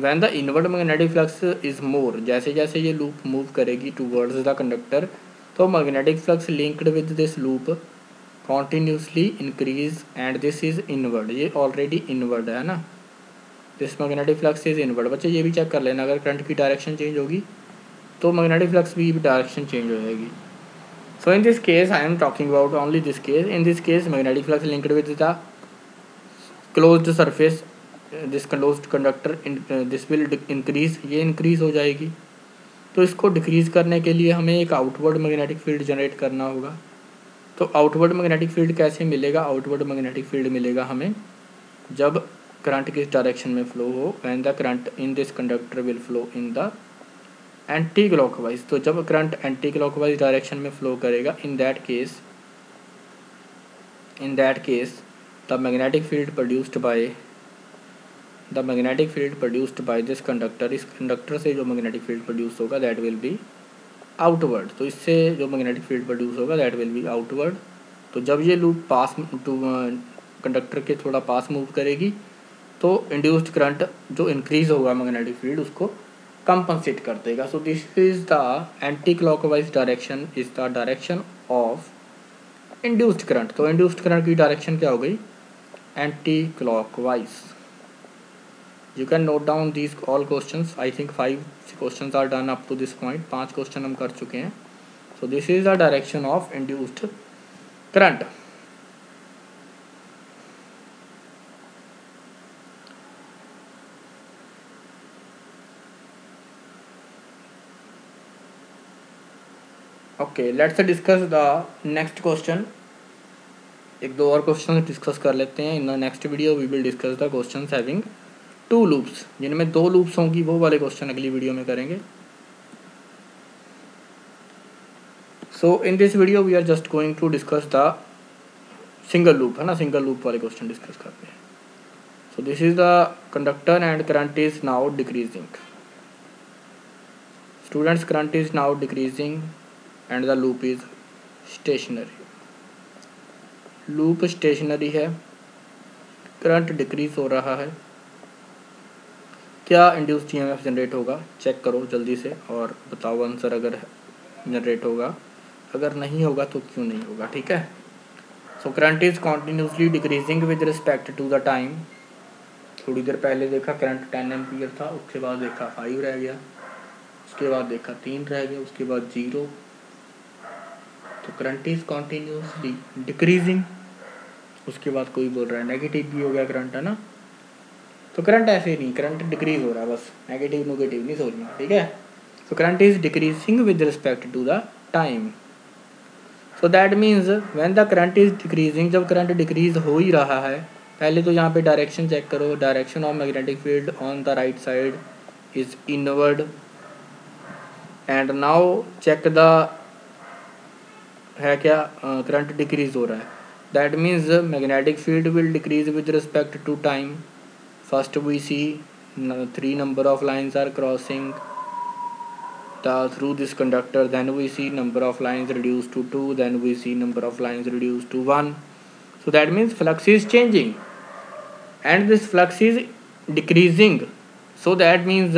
when the inward magnetic flux is more, जैसे जैसे ये loop move करेगी towards the conductor, तो magnetic flux linked with this loop continuously increase and this is inward. ये already inward है ना, this magnetic flux is inward. बच्चे ये भी चेक कर लेना, अगर करंट की डायरेक्शन चेंज होगी तो मैग्नेटिक फ्लक्स भी डायरेक्शन चेंज हो जाएगी. So in this case I am talking about only this case. In this case magnetic flux linked with the closed surface, this closed conductor, this will increase, ये increase हो जाएगी. तो इसको decrease करने के लिए हमें एक आउटवर्ड मैग्नेटिक फील्ड जनरेट करना होगा. तो आउटवर्ड मैग्नेटिक फील्ड कैसे मिलेगा? आउटवर्ड मैग्नेटिक फील्ड मिलेगा हमें जब करंट किस डायरेक्शन में फ्लो हो, when the current in this conductor will flow in the anti clockwise. तो जब करंट एंटी क्लॉकवाइज डायरेक्शन में फ्लो करेगा, in that case the magnetic field produced by this conductor, इस कंडक्टर से जो मैग्नेटिक फील्ड प्रोड्यूस होगा that will be outward. तो इससे जो मैग्नेटिक फील्ड प्रोड्यूस होगा दैट विल बी आउटवर्ड. तो जब ये लूप पास टू कंडक्टर के थोड़ा पास मूव करेगी तो इंड्यूस्ड करंट जो इंक्रीज होगा मैग्नेटिक फील्ड उसको कंपनसेट कर देगा. So this is the anti clockwise direction, is the direction of induced current. तो इंड्यूस्ड करंट की डायरेक्शन क्या हो गई? Anti clockwise. You can note down these all questions. I think 5 questions are done up to this point. 5 question हम कर चुके हैं. So this is the direction of induced current. Okay, let's discuss the next question. एक दो और question discuss कर लेते हैं. In the next video we will discuss the questions having 2 loops, जिनमें 2 लूप्स होंगी, वो वाले क्वेश्चन अगली वीडियो में करेंगे. So in this video we are just going to discuss the single loop, है ना, सिंगल लूप वाले क्वेश्चन डिस्कस करते हैं. So this is the conductor and current is now decreasing. Students, current is now decreasing and the loop is stationary. Loop stationary है, current decrease हो रहा है. क्या इंड्यूस्ड ईएमएफ जनरेट होगा? Check करो जल्दी से और बताओ आंसर, अगर जनरेट होगा. अगर नहीं होगा तो क्यों नहीं होगा, ठीक है. So current is continuously decreasing with respect to the time. थोड़ी देर पहले देखा करंट 10 एम्पियर था, उसके बाद देखा 5 रह गया, उसके बाद देखा 3 रह गया, उसके बाद 0. तो करंट इज कॉन्टिन्यूसली डिक्रीजिंग. उसके बाद कोई बोल रहा है नेगेटिव भी हो गया करंट, है ना. तो करंट ऐसे ही नहीं, करंट डिक्रीज हो रहा है, बस नेगेटिव नहीं सोचना, ठीक है. So current is decreasing with respect to the time. So that means when the current is decreasing, जब करंट डिक्रीज हो ही रहा है. पहले तो यहाँ पे डायरेक्शन चेक करो. Direction of magnetic field on the right side is inward. And now check the है क्या, करंट डिक्रीज हो रहा है. That means magnetic field will decrease with respect to time. First we see 3 number of lines are crossing through this conductor. Then we see number of lines reduced to 2. Then we see number of lines reduced to 1. So that means flux is changing and this flux is decreasing. So that means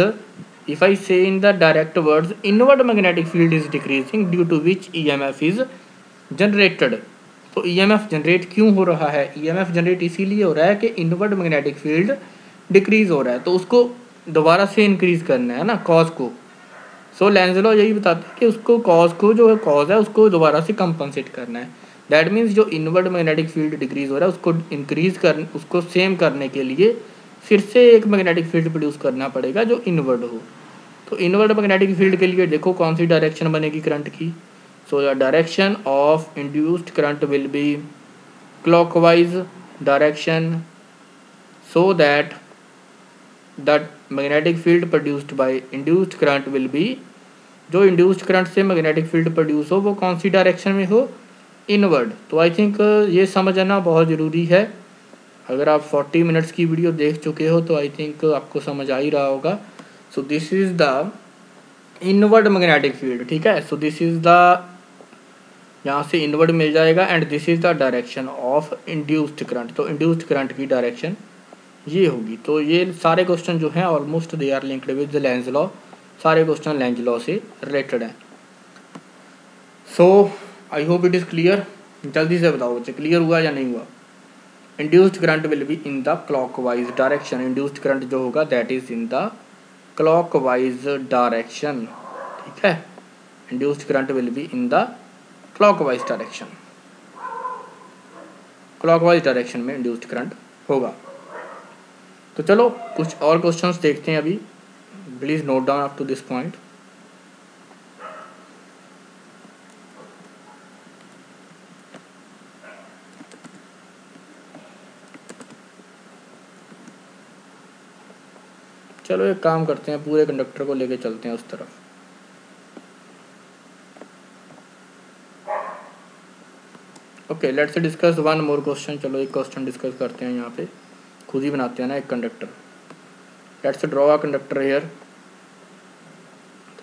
if I say in the direct words, inward magnetic field is decreasing due to which EMF is generated. तो EMF generate क्यों हो रहा है? EMF generate इसीलिए हो रहा है कि इनवर्ड मैग्नेटिक फील्ड डिक्रीज हो रहा है, तो उसको दोबारा से इंक्रीज करना है ना, कॉज को. सो लेंज लॉ यही बताता है कि उसको कॉज को, जो कॉज है उसको दोबारा से कंपनसेट करना है. दैट मीन्स जो इनवर्ड मैग्नेटिक फील्ड डिक्रीज हो रहा है उसको इंक्रीज कर, उसको सेम करने के लिए फिर से एक मैग्नेटिक फील्ड प्रोड्यूस करना पड़ेगा जो इनवर्ड हो. तो इनवर्ड मैग्नेटिक फील्ड के लिए देखो कौन सी डायरेक्शन बनेगी करंट की. So the direction of induced current will be clockwise direction, so that the magnetic field produced bye induced current will B, जो इंड्यूस्ड करंट से मैग्नेटिक फील्ड प्रोड्यूस हो वो कौन सी डायरेक्शन में हो? इनवर्ड. तो आई थिंक ये समझना बहुत ज़रूरी है. अगर आप 40 मिनट्स की वीडियो देख चुके हो तो आई थिंक आपको समझ आ ही रहा होगा। सो this is the inward magnetic field, ठीक है। सो दिस इज़ द, यहाँ से इनवर्ड मिल जाएगा, and this is the direction of induced current. तो इंड्यूस्ड करंट की डायरेक्शन ये होगी। तो ये सारे क्वेश्चन जो हैं almost they are linked with the Lenz law, सारे क्वेश्चन लेंज लॉ से रिलेटेड हैं। So I hope it is clear. जल्दी से बताओ बच्चे, क्लियर हुआ या नहीं हुआ? Induced current will be in the clockwise direction. Induced current जो होगा that is in the clockwise direction, ठीक है। Induced current will be in the clockwise direction, clockwise direction में इंड्यूस्ड करंट होगा। तो चलो कुछ और क्वेश्चंस देखते हैं अभी। Please note down up to this point. चलो एक काम करते हैं, पूरे कंडक्टर को लेके चलते हैं उस तरफ। Okay, let's discuss one more question. चलो एक क्वेश्चन डिस्कस करते हैं, यहाँ पे खुद ही बनाते हैं ना एक conductor. Let's draw a conductor here.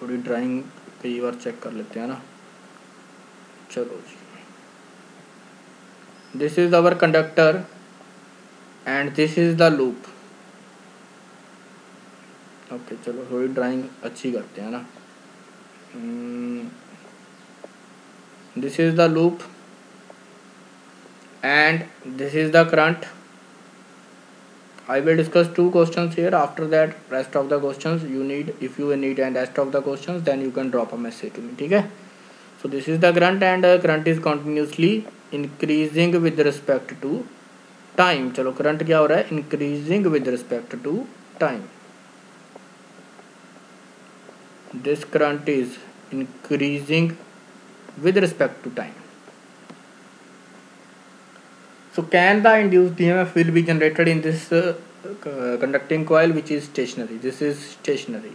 थोड़ी ड्राइंग कई बार चेक कर लेते हैं ना। चलो जी, this is our conductor and this is the loop. Okay चलो थोड़ी ड्राइंग अच्छी करते हैं ना। This is the loop and this is the current. I will discuss two questions here. After that rest of the questions you need, if you need and rest of the questions then you can drop a message to me, ठीक है। So this is the current and current is continuously increasing with respect to time। चलो current क्या हो रहा है, increasing with respect to time। this current is increasing with respect to time। So can the induced EMF will be generated in this conducting coil which is stationary? This is stationary,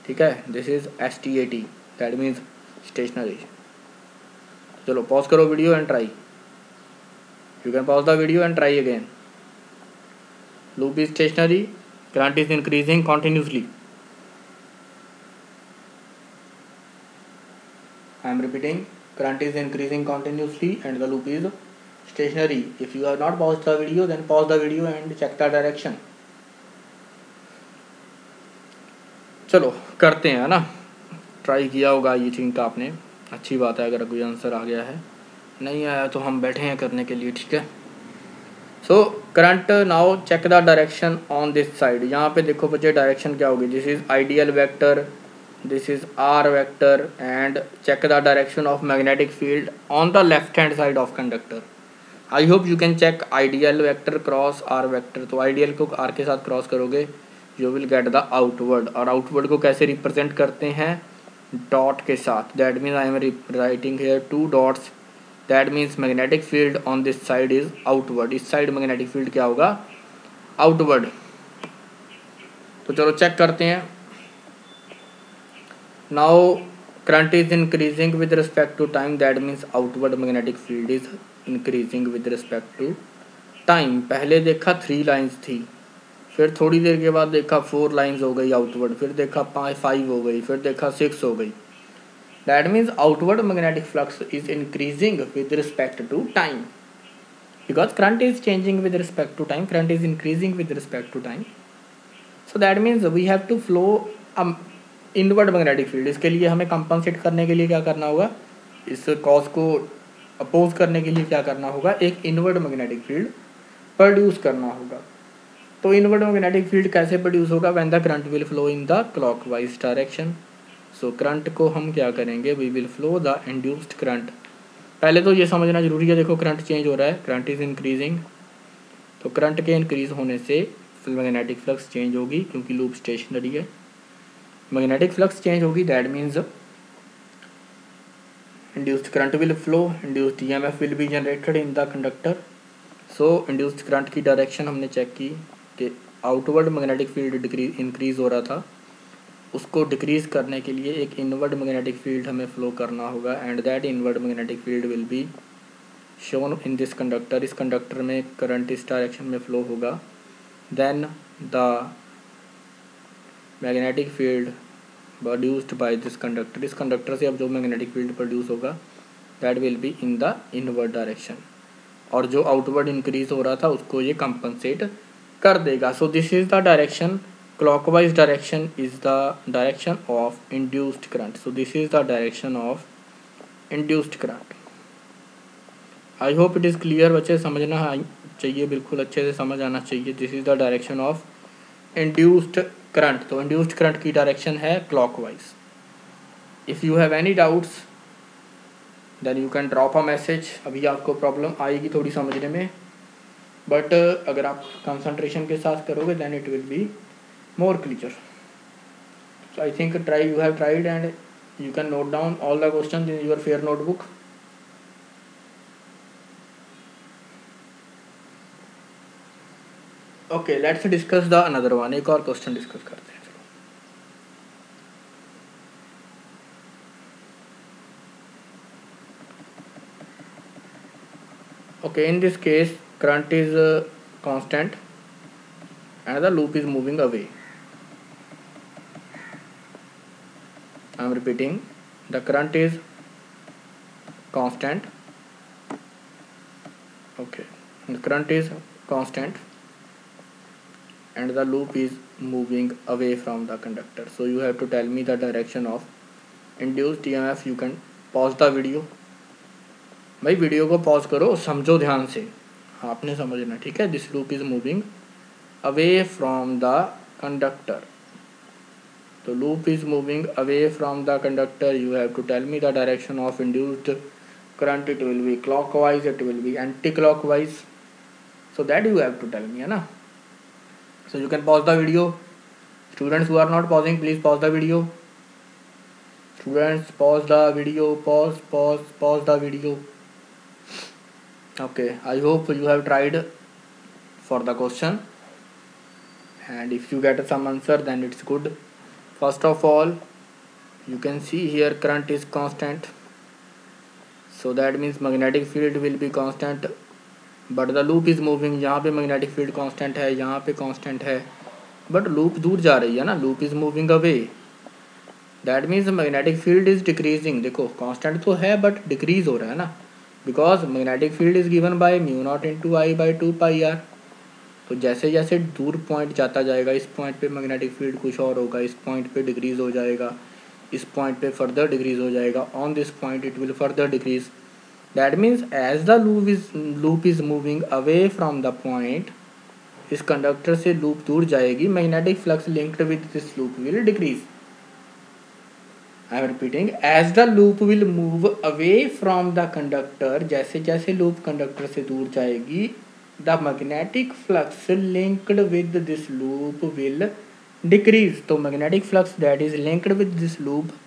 ठीक है। This is STAT, that means stationary। चलो pause करो video and try। You can pause the video and try again। Loop is stationary, current is increasing continuously। I am repeating, current is increasing continuously and the loop is stationary। if you have not paused the video then pause the video and check the direction। चलो करते हैं ना, try किया होगा ये think आपने, अच्छी बात है अगर कोई आंसर आ गया है, नहीं आया तो हम बैठे हैं करने के लिए, ठीक है। So current now check the direction on this side. यहाँ पे देखो बच्चे डायरेक्शन क्या होगी, this is ideal vector, this is R vector, and check the direction of magnetic field on the left hand side of conductor. I hope you can check ideal vector cross are vector. तो ideal को R के साथ cross करोगे you will get the outward, और outward को कैसे represent करते हैं, डॉट के साथ। That means I am writing here two dots, that means magnetic field on this side is outward. इस साइड मैग्नेटिक फील्ड क्या होगा, आउटवर्ड। तो चलो चेक करते हैं। Now current is increasing with respect to time, that means outward magnetic field is increasing with respect to time. पहले देखा 3 lines थी, फिर थोड़ी देर के बाद देखा 4 लाइन्स हो गई आउटवर्ड, फिर देखा 5 हो गई, फिर देखा 6 हो गई। That means outward magnetic flux is increasing with respect to time, because current is changing with respect to time, current is increasing with respect to time. So that means we have to flow inward magnetic field. इसके लिए हमें compensate करने के लिए क्या करना होगा, इस कॉज को अपोज करने के लिए क्या करना होगा, एक इनवर्ड मैग्नेटिक फील्ड प्रोड्यूस करना होगा। तो इनवर्ड मैग्नेटिक फील्ड कैसे प्रोड्यूस होगा, when the current will flow in the clockwise direction. So current को हम क्या करेंगे, we will flow the induced current. पहले तो ये समझना जरूरी है, देखो करंट चेंज हो रहा है, करंट इज इंक्रीजिंग, तो करंट के इंक्रीज होने से मैग्नेटिक फ्लक्स चेंज होगी, क्योंकि लूप स्टेशनरी है। मैग्नेटिक फ्लक्स चेंज होगी, that means induced current will flow, induced EMF will be generated in the conductor। so induced current की डायरेक्शन हमने चेक की कि आउटवर्ड मैग्नेटिक फील्ड इंक्रीज हो रहा था, उसको डिक्रीज करने के लिए एक इनवर्ड मैग्नेटिक फील्ड हमें फ्लो करना होगा, and that inward magnetic field will be shown in this conductor, इस कंडक्टर में करंट इस डायरेक्शन में फ्लो होगा, then the magnetic field produced by this conductor, इस कंडक्टर से अब जो मैग्नेटिक फील्ड प्रोड्यूस होगा that will be in the inward direction, और जो आउटवर्ड इंक्रीज हो रहा था उसको ये कंपनसेट कर देगा. So this is the direction, clockwise direction is the direction of induced current. So this is the direction of induced current. I hope it is clear. बच्चे समझना चाहिए, बिल्कुल अच्छे से समझ आना चाहिए. This is the direction of induced current. तो induced current की डायरेक्शन है clockwise. If you have any doubts then you can drop a message. अभी आपको प्रॉब्लम आएगी थोड़ी समझने में, बट अगर आप कंसंट्रेशन के साथ करोगे then it will be more clear. So I think you have tried and you can note down all the questions in your fair notebook. Okay, let's discuss the another one. एक और question discuss करते हैं. Okay, in this case current is constant and the loop is moving away. I am repeating, the current is constant. Okay, the current is constant and the loop is moving away from the conductor. So you have to tell me the direction of induced EMF. You can pause the video. भाई video को pause करो, समझो ध्यान से, आपने समझना, ठीक है. This loop is moving away from the conductor. तो loop is moving away from the conductor. You have to tell me the direction of induced current. It will be clockwise, it will be anti clockwise. So that you have to tell me, है ना. So you can pause the video. Students who are not pausing, please pause the video. Students, pause the video. Pause the video. Okay, I hope you have tried for the question, and if you get some answer then it's good. First of all, you can see here current is constant, so that means magnetic field will be constant. But the loop is moving, यहाँ पे magnetic field constant है, यहाँ पे constant है, but loop दूर जा रही है ना. Loop is moving away, that means magnetic field is decreasing. देखो कांस्टेंट तो है बट डिक्रीज हो रहा है ना, because magnetic field is given by mu naught into I by 2πr. तो जैसे जैसे दूर पॉइंट जाता जाएगा, इस पॉइंट पे मैग्नेटिक फील्ड कुछ और होगा, इस पॉइंट पे डिक्रीज हो जाएगा, इस पॉइंट पे फर्दर डिक्रीज हो जाएगा, on this point it will further decrease. That means as the loop is moving away from the point, इस कंडक्टर से लूप दूर जाएगी, magnetic flux linked with this loop will decrease. I am repeating, as the loop will move away from the conductor, जैसे जैसे loop conductor से दूर जाएगी, the magnetic flux linked with this loop will decrease. तो magnetic flux that is linked with this loop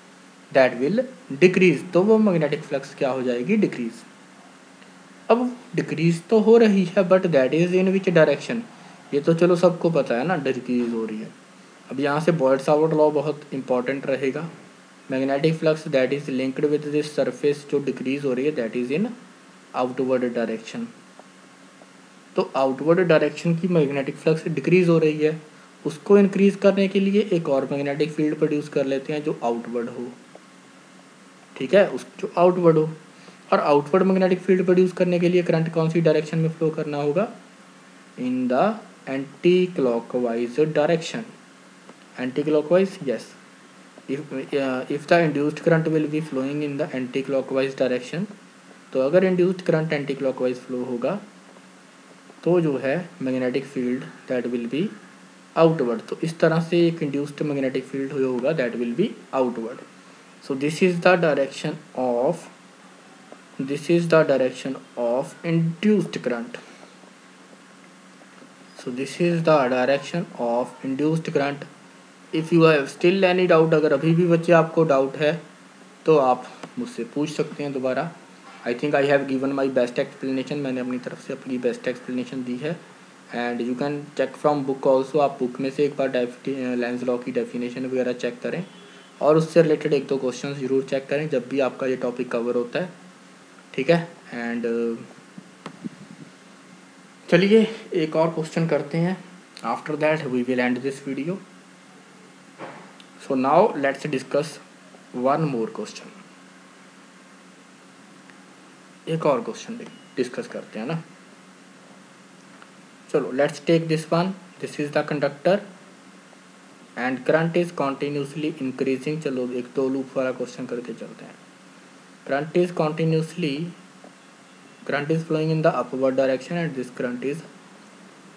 that will decrease. तो वो magnetic flux क्या हो जाएगी, डिक्रीज. अब डिक्रीज तो हो रही है but that is in which direction, ये तो चलो सबको पता है ना, डिक्रीज हो रही है. अब यहाँ से बॉयड-सावर्ट लॉ बहुत इंपॉर्टेंट रहेगा. Magnetic flux that is linked with this surface जो डिक्रीज हो रही है that is in outward direction. तो आउटवर्ड डायरेक्शन की मैग्नेटिक फ्लक्स डिक्रीज हो रही है, उसको इंक्रीज करने के लिए एक और मैग्नेटिक फील्ड प्रोड्यूस कर लेते हैं जो आउटवर्ड हो, ठीक है, उस जो आउटवर्ड हो. और आउटवर्ड मैग्नेटिक फील्ड प्रोड्यूस करने के लिए करंट कौन सी डायरेक्शन में फ्लो करना होगा, in the anti clockwise direction. Anti clockwise, yes. If the induced current will be flowing in the anti clockwise direction, तो अगर induced current anti clockwise flow होगा तो जो है magnetic field that will be outward. तो इस तरह से एक इंड्यूस्ड मैग्नेटिक फील्ड होगा that will be outward. So this is the direction of induced current. So this is the direction of induced current. If you have still any doubt, अगर अभी भी बच्चे आपको डाउट है तो आप मुझसे पूछ सकते हैं दोबारा. I think I have given my best explanation. मैंने अपनी तरफ से अपनी बेस्ट एक्सप्लेनेशन दी है. And you can check from book also. आप बुक में से एक बार लेंस लॉ की डेफिनेशन वगैरह चेक करें और उससे रिलेटेड एक दो क्वेश्चन ज़रूर चेक करें जब भी आपका ये टॉपिक कवर होता है, ठीक है. एंड चलिए एक और क्वेश्चन करते हैं, after that we will end this video. So now let's discuss one more question. एक और क्वेश्चन डिस्कस करते हैं ना। चलो let's take this one. This is the conductor and current is continuously increasing. चलो एक दो लूप वाला क्वेश्चन करके चलते हैं। Current is continuously, current is flowing in the upward direction and this current is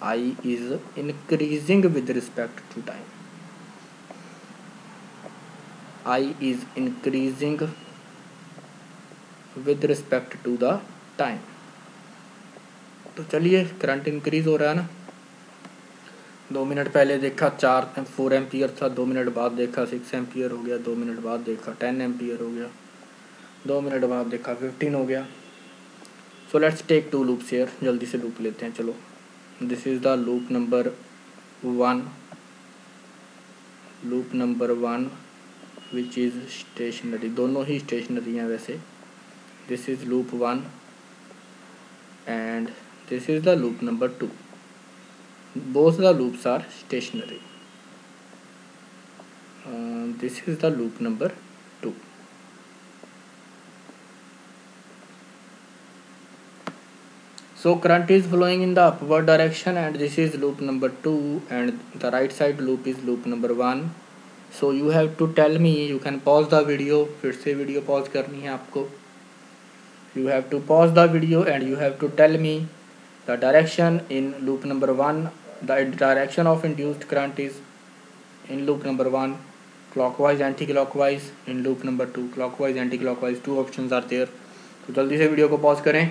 I is increasing with respect to time. I is increasing with respect to the time. तो चलिए करंट इंक्रीज हो रहा है ना। 2 minute पहले देखा 4 ampere था, 2 minute बाद देखा 6 एम्पियर हो गया, 2 मिनट बाद देखा 10 एम्पियर हो गया, 2 मिनट बाद देखा 15 हो गया। So let's take 2 loops here. जल्दी से लूप लेते हैं। चलो this is the loop number 1, loop number 1 which is stationary. दोनों ही स्टेशनरी हैं वैसे। This is loop 1 and this is the loop number 2। Both the loops are stationary. This is the loop number 2। So current is flowing in the upward direction and this is loop number 2 and the right side loop is loop number 1. So you have to tell me, you can pause the video। फिर से video pause करनी है आपको। You have to pause the video and you have to tell me the direction in loop number 1. The direction of induced current is in loop number 1 clockwise, anti-clockwise। in loop number 2 clockwise, anti-clockwise। 2 options are there। तो जल्दी से video को pause करें।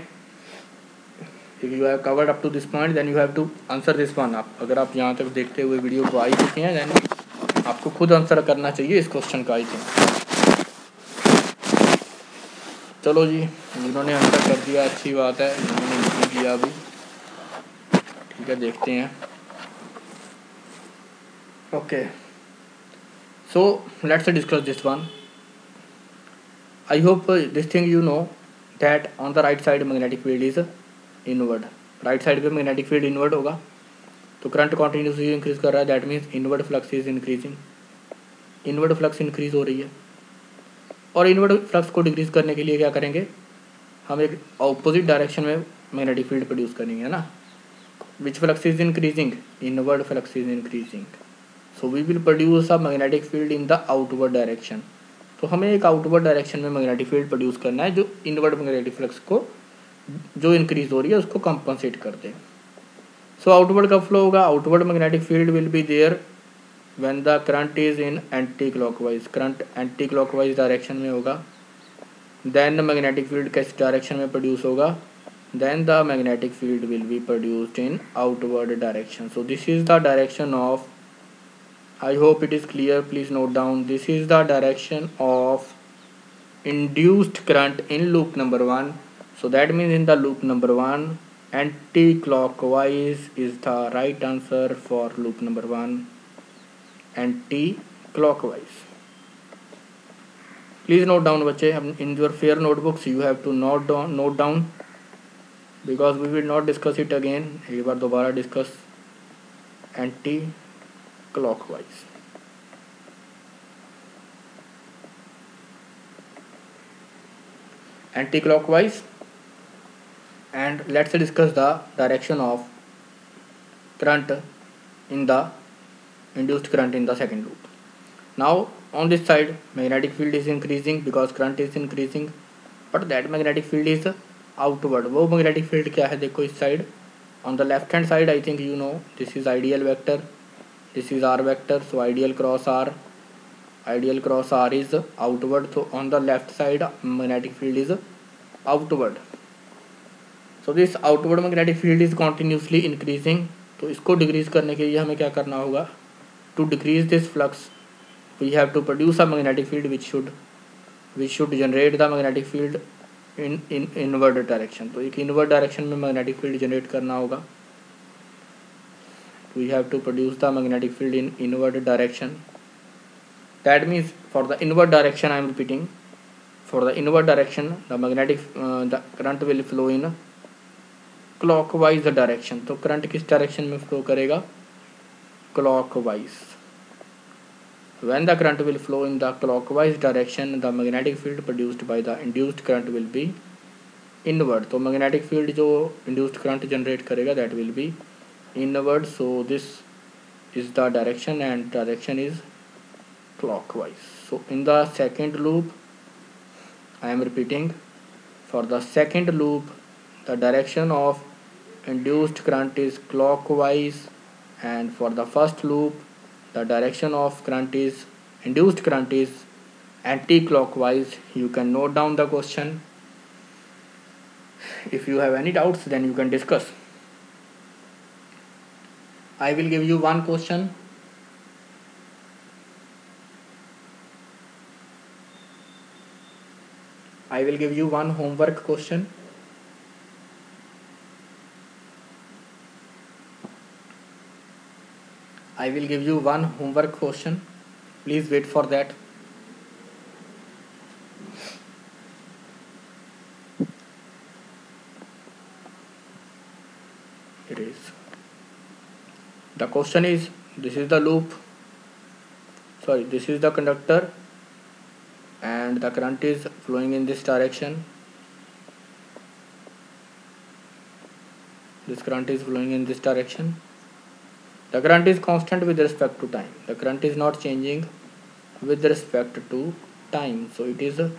If you have covered up to this point then you have to answer this one। आप अगर आप यहाँ तक देखते हुए वीडियो को आ ही चुके हैं then आपको खुद आंसर करना चाहिए इस क्वेश्चन का। आई थिंक चलो जी, जिन्होंने आंसर कर दिया अच्छी बात है, जिन्होंने नहीं किया अभी ठीक है, देखते हैं। Okay so let's discuss this one. I hope this thing you know that on the right side magnetic field is inward. Right side पे मैग्नेटिक फील्ड इनवर्ड होगा तो करंट कॉन्टिन्यूसली इंक्रीज कर रहा है, that means inward flux is increasing. Inward flux increase हो रही है और इनवर्ड फ्लक्स को डिक्रीज करने के लिए क्या करेंगे, हम एक ऑपोजिट डायरेक्शन में मैग्नेटिक फील्ड प्रोड्यूस करेंगे, है ना। Which flux is increasing, inward flux is increasing. So we will produce a magnetic field in the outward direction. तो हमें एक आउटवर्ड डायरेक्शन में मैग्नेटिक फील्ड प्रोड्यूस करना है जो इनवर्ड मैग्नेटिक फ्लक्स को जो इंक्रीज हो रही है उसको कंपनसेट कर दे। सो आउटवर्ड कब फ्लो होगा, outward magnetic field will be there when the current is in anti clockwise. Current anti clockwise direction में होगा, देन मैग्नेटिक फील्ड किस डायरेक्शन में प्रोड्यूस होगा, then the magnetic field will be produced in outward direction. So this is the direction of, I hope it is clear, please note down. This is the direction of induced current in loop number 1। So that means in the loop number 1 anti-clockwise is the right answer for loop number 1, anti-clockwise। Please note down बच्चे, in your fair notebooks you have to note down because we will not discuss it again। एक बार दोबारा discuss anti-clockwise। anti-clockwise and let's discuss the direction of current in the induced current in the second loop। Now on this side magnetic field is increasing because current is increasing but that magnetic field is outward। वो magnetic field क्या है देखो इस side, on the left hand side I think you know this is ideal vector, this is r vector। so ideal cross r is outward, so on the left side magnetic field is outward। so this outward magnetic field is continuously increasing। तो इसको decrease करने के लिए हमें क्या करना होगा, to decrease this flux we have to produce a magnetic field which should generate the magnetic field in inward direction. तो एक इनवर्ड डायरेक्शन में मैग्नेटिक फील्ड जनरेट करना होगा, we have to produce the magnetic field in inward direction. That means for the inward direction I am repeating, for the inward direction the magnetic the current will flow in clockwise direction, तो current किस direction में flow करेगा, clockwise. When the current will flow in the clockwise direction, the magnetic field produced by the induced current will be inward. तो magnetic field जो induced current generate करेगा that will be inward. So this is the direction and direction is clockwise. So in the second loop, I am repeating, for the second loop the direction of induced current is clockwise, and for the first loop the direction of current is induced current is anti-clockwise. You can note down the question. If you have any doubts, then you can discuss. I will give you one question. I will give you one homework question. I will give you one homework question. Please wait for that. It is. The question is, this is the loop. Sorry, this is the conductor and the current is flowing in this direction. This current is flowing in this direction. The current is constant with respect to time. The current is not changing with respect to time. So it is a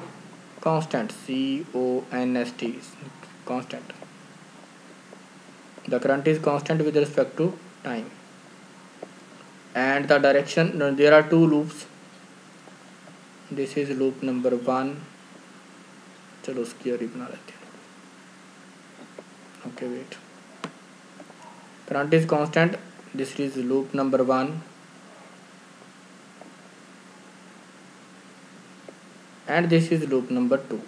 constant, C-O-N-S-T, constant. The current is constant with respect to time. And the direction, there are two loops. This is loop number 1. चलो उसकी और बना लेते हैं. Okay, wait. Current is constant. This is loop number 1. And this is loop number 2.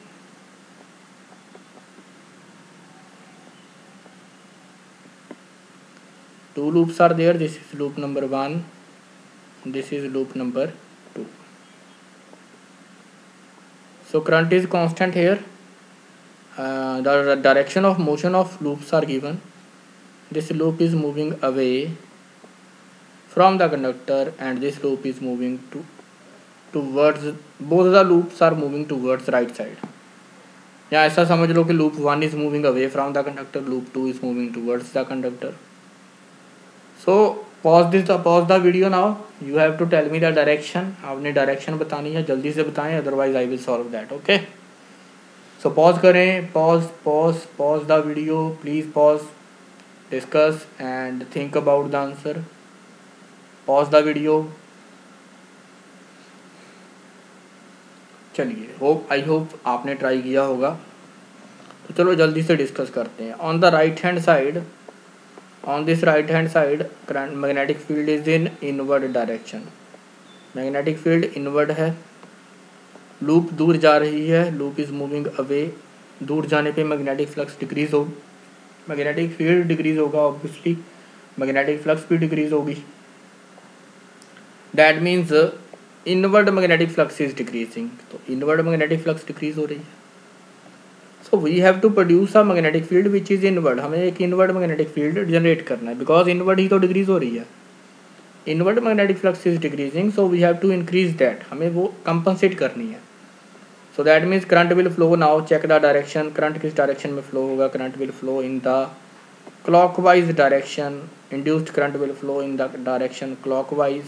Two loops are there. This is loop number 1. This is loop number 2. So current is constant here. The direction of motion of loops are given. This loop is moving away from the conductor and this loop is moving towards, both the loops are moving towards right side. या ऐसा समझ लो कि loop 1 is moving away from the conductor, loop 2 is moving towards the conductor. So pause the video now. You have to tell me the direction. आपने direction बतानी है, जल्दी से बताएं, otherwise I will solve that. Okay. So pause करें, pause the video, please pause, discuss and think about the answer. Pause the video. चलिए, I hope आपने try किया होगा. तो चलो जल्दी से डिस्कस करते हैं. On the right hand side, on this right hand side, current magnetic field is in inward direction. Magnetic field inward है. लूप दूर जा रही है, लूप इज मूविंग अवे. दूर जाने पे मैग्नेटिक फ्लक्स डिक्रीज हो, मैग्नेटिक फील्ड डिक्रीज होगा, ऑब्वियसली मैग्नेटिक फ्लक्स भी डिक्रीज होगी. That means inward magnetic flux is decreasing. तो इनवर्ड मैग्नेटिक फ्लक्स डिक्रीज हो रही है. So we have to produce a magnetic field which is inward. हमें एक इनवर्ड मैग्नेटिक फील्ड जनरेट करना है, बिकॉज इनवर्ड ही तो डिक्रीज हो रही है. Inward magnetic flux is decreasing, so we have to increase that. हमें वो कंपनसेट करनी है. So that means current will flow. Now check the direction. Current किस डायरेक्शन में फ्लो होगा, current will flow in the clockwise direction. Induced current will flow in the direction clockwise,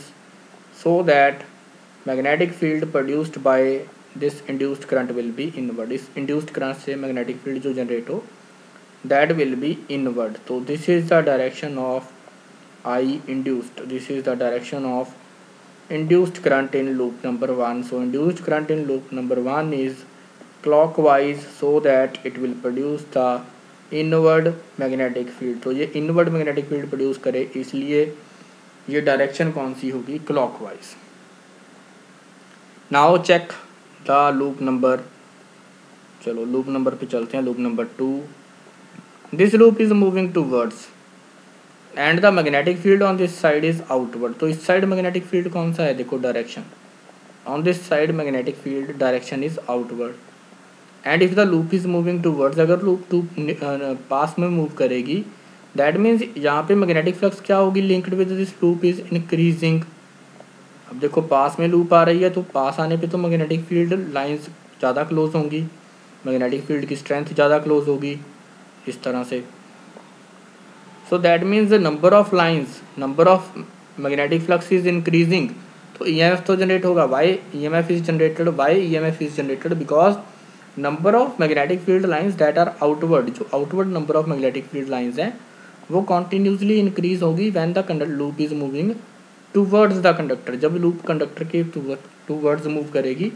so that magnetic field produced by this induced current will be inward. इस induced current से magnetic field जो generate हो that will be inward. तो this is the direction of I induced. This is the direction of induced current in loop number 1. So induced current in loop number 1 is clockwise, so that it will produce the inward magnetic field. तो ये inward magnetic field produce करे, इसलिए ये direction कौन सी होगी, clockwise. Now check the loop number. चलो loop number पे चलते हैं. loop number 2. This loop is moving towards and the magnetic field on this side is outward. तो इस साइड मैग्नेटिक फील्ड कौन सा है, देखो direction. on this side magnetic field direction is outward. And if the loop is moving towards, अगर loop to पास में move करेगी, that means यहाँ पे मैग्नेटिक फ्लक्स क्या होगी, linked with this loop is increasing. अब देखो पास में लूप आ रही है तो पास आने पे तो मैग्नेटिक फील्ड लाइंस ज़्यादा क्लोज होंगी, मैग्नेटिक फील्ड की स्ट्रेंथ ज़्यादा क्लोज होगी, इस तरह से। So that means the number of lines, number of magnetic flux is increasing, तो ईएमएफ तो जनरेट होगा। Why EMF is generated, why EMF is generated because number of magnetic field lines that are outward, जो outward number of magnetic field lines हैं वो continuously increase होगी when the loop is moving towards the conductor. जब loop conductor के towards move करेगी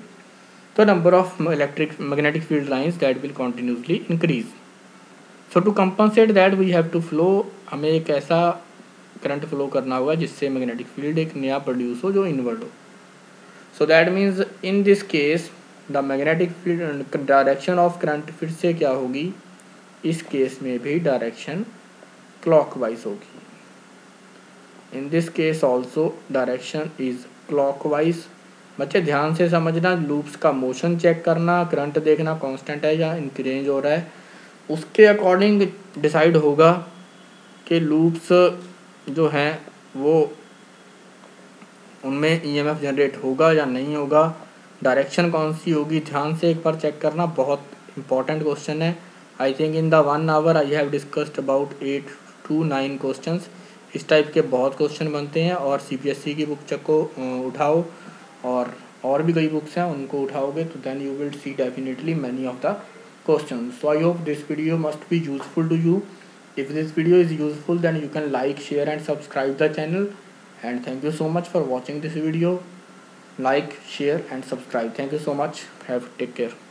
तो number of electric magnetic field lines that will continuously increase. So to compensate that we have to flow, हमें एक ऐसा current flow करना होगा जिससे मैग्नेटिक फील्ड एक नया प्रोड्यूस हो जो इनवर्ड हो। सो that means in this case the magnetic field direction of current फिर से क्या होगी, इस केस में भी डायरेक्शन क्लॉकवाइज होगी। इन this case also direction is clockwise. बच्चे ध्यान से समझना, लूप्स का मोशन चेक करना, करंट देखना कांस्टेंट है या इंक्रीज हो रहा है, उसके अकॉर्डिंग डिसाइड होगा कि लूप्स जो हैं वो उनमें ईएमएफ जनरेट होगा या नहीं होगा, डायरेक्शन कौन सी होगी। ध्यान से एक बार चेक करना, बहुत इंपॉर्टेंट क्वेश्चन है। I think in the 1 hour I have discussed about 8 to 9 questions. इस टाइप के बहुत क्वेश्चन बनते हैं और सीबीएसई की बुक को उठाओ और भी कई बुक्स हैं उनको उठाओगे तो then you will see definitely many of the questions. So I hope this video must be useful to you. If this video is useful, then you can like, share and subscribe the channel. And thank you so much for watching this video. Like, share and subscribe. Thank you so much. Take care.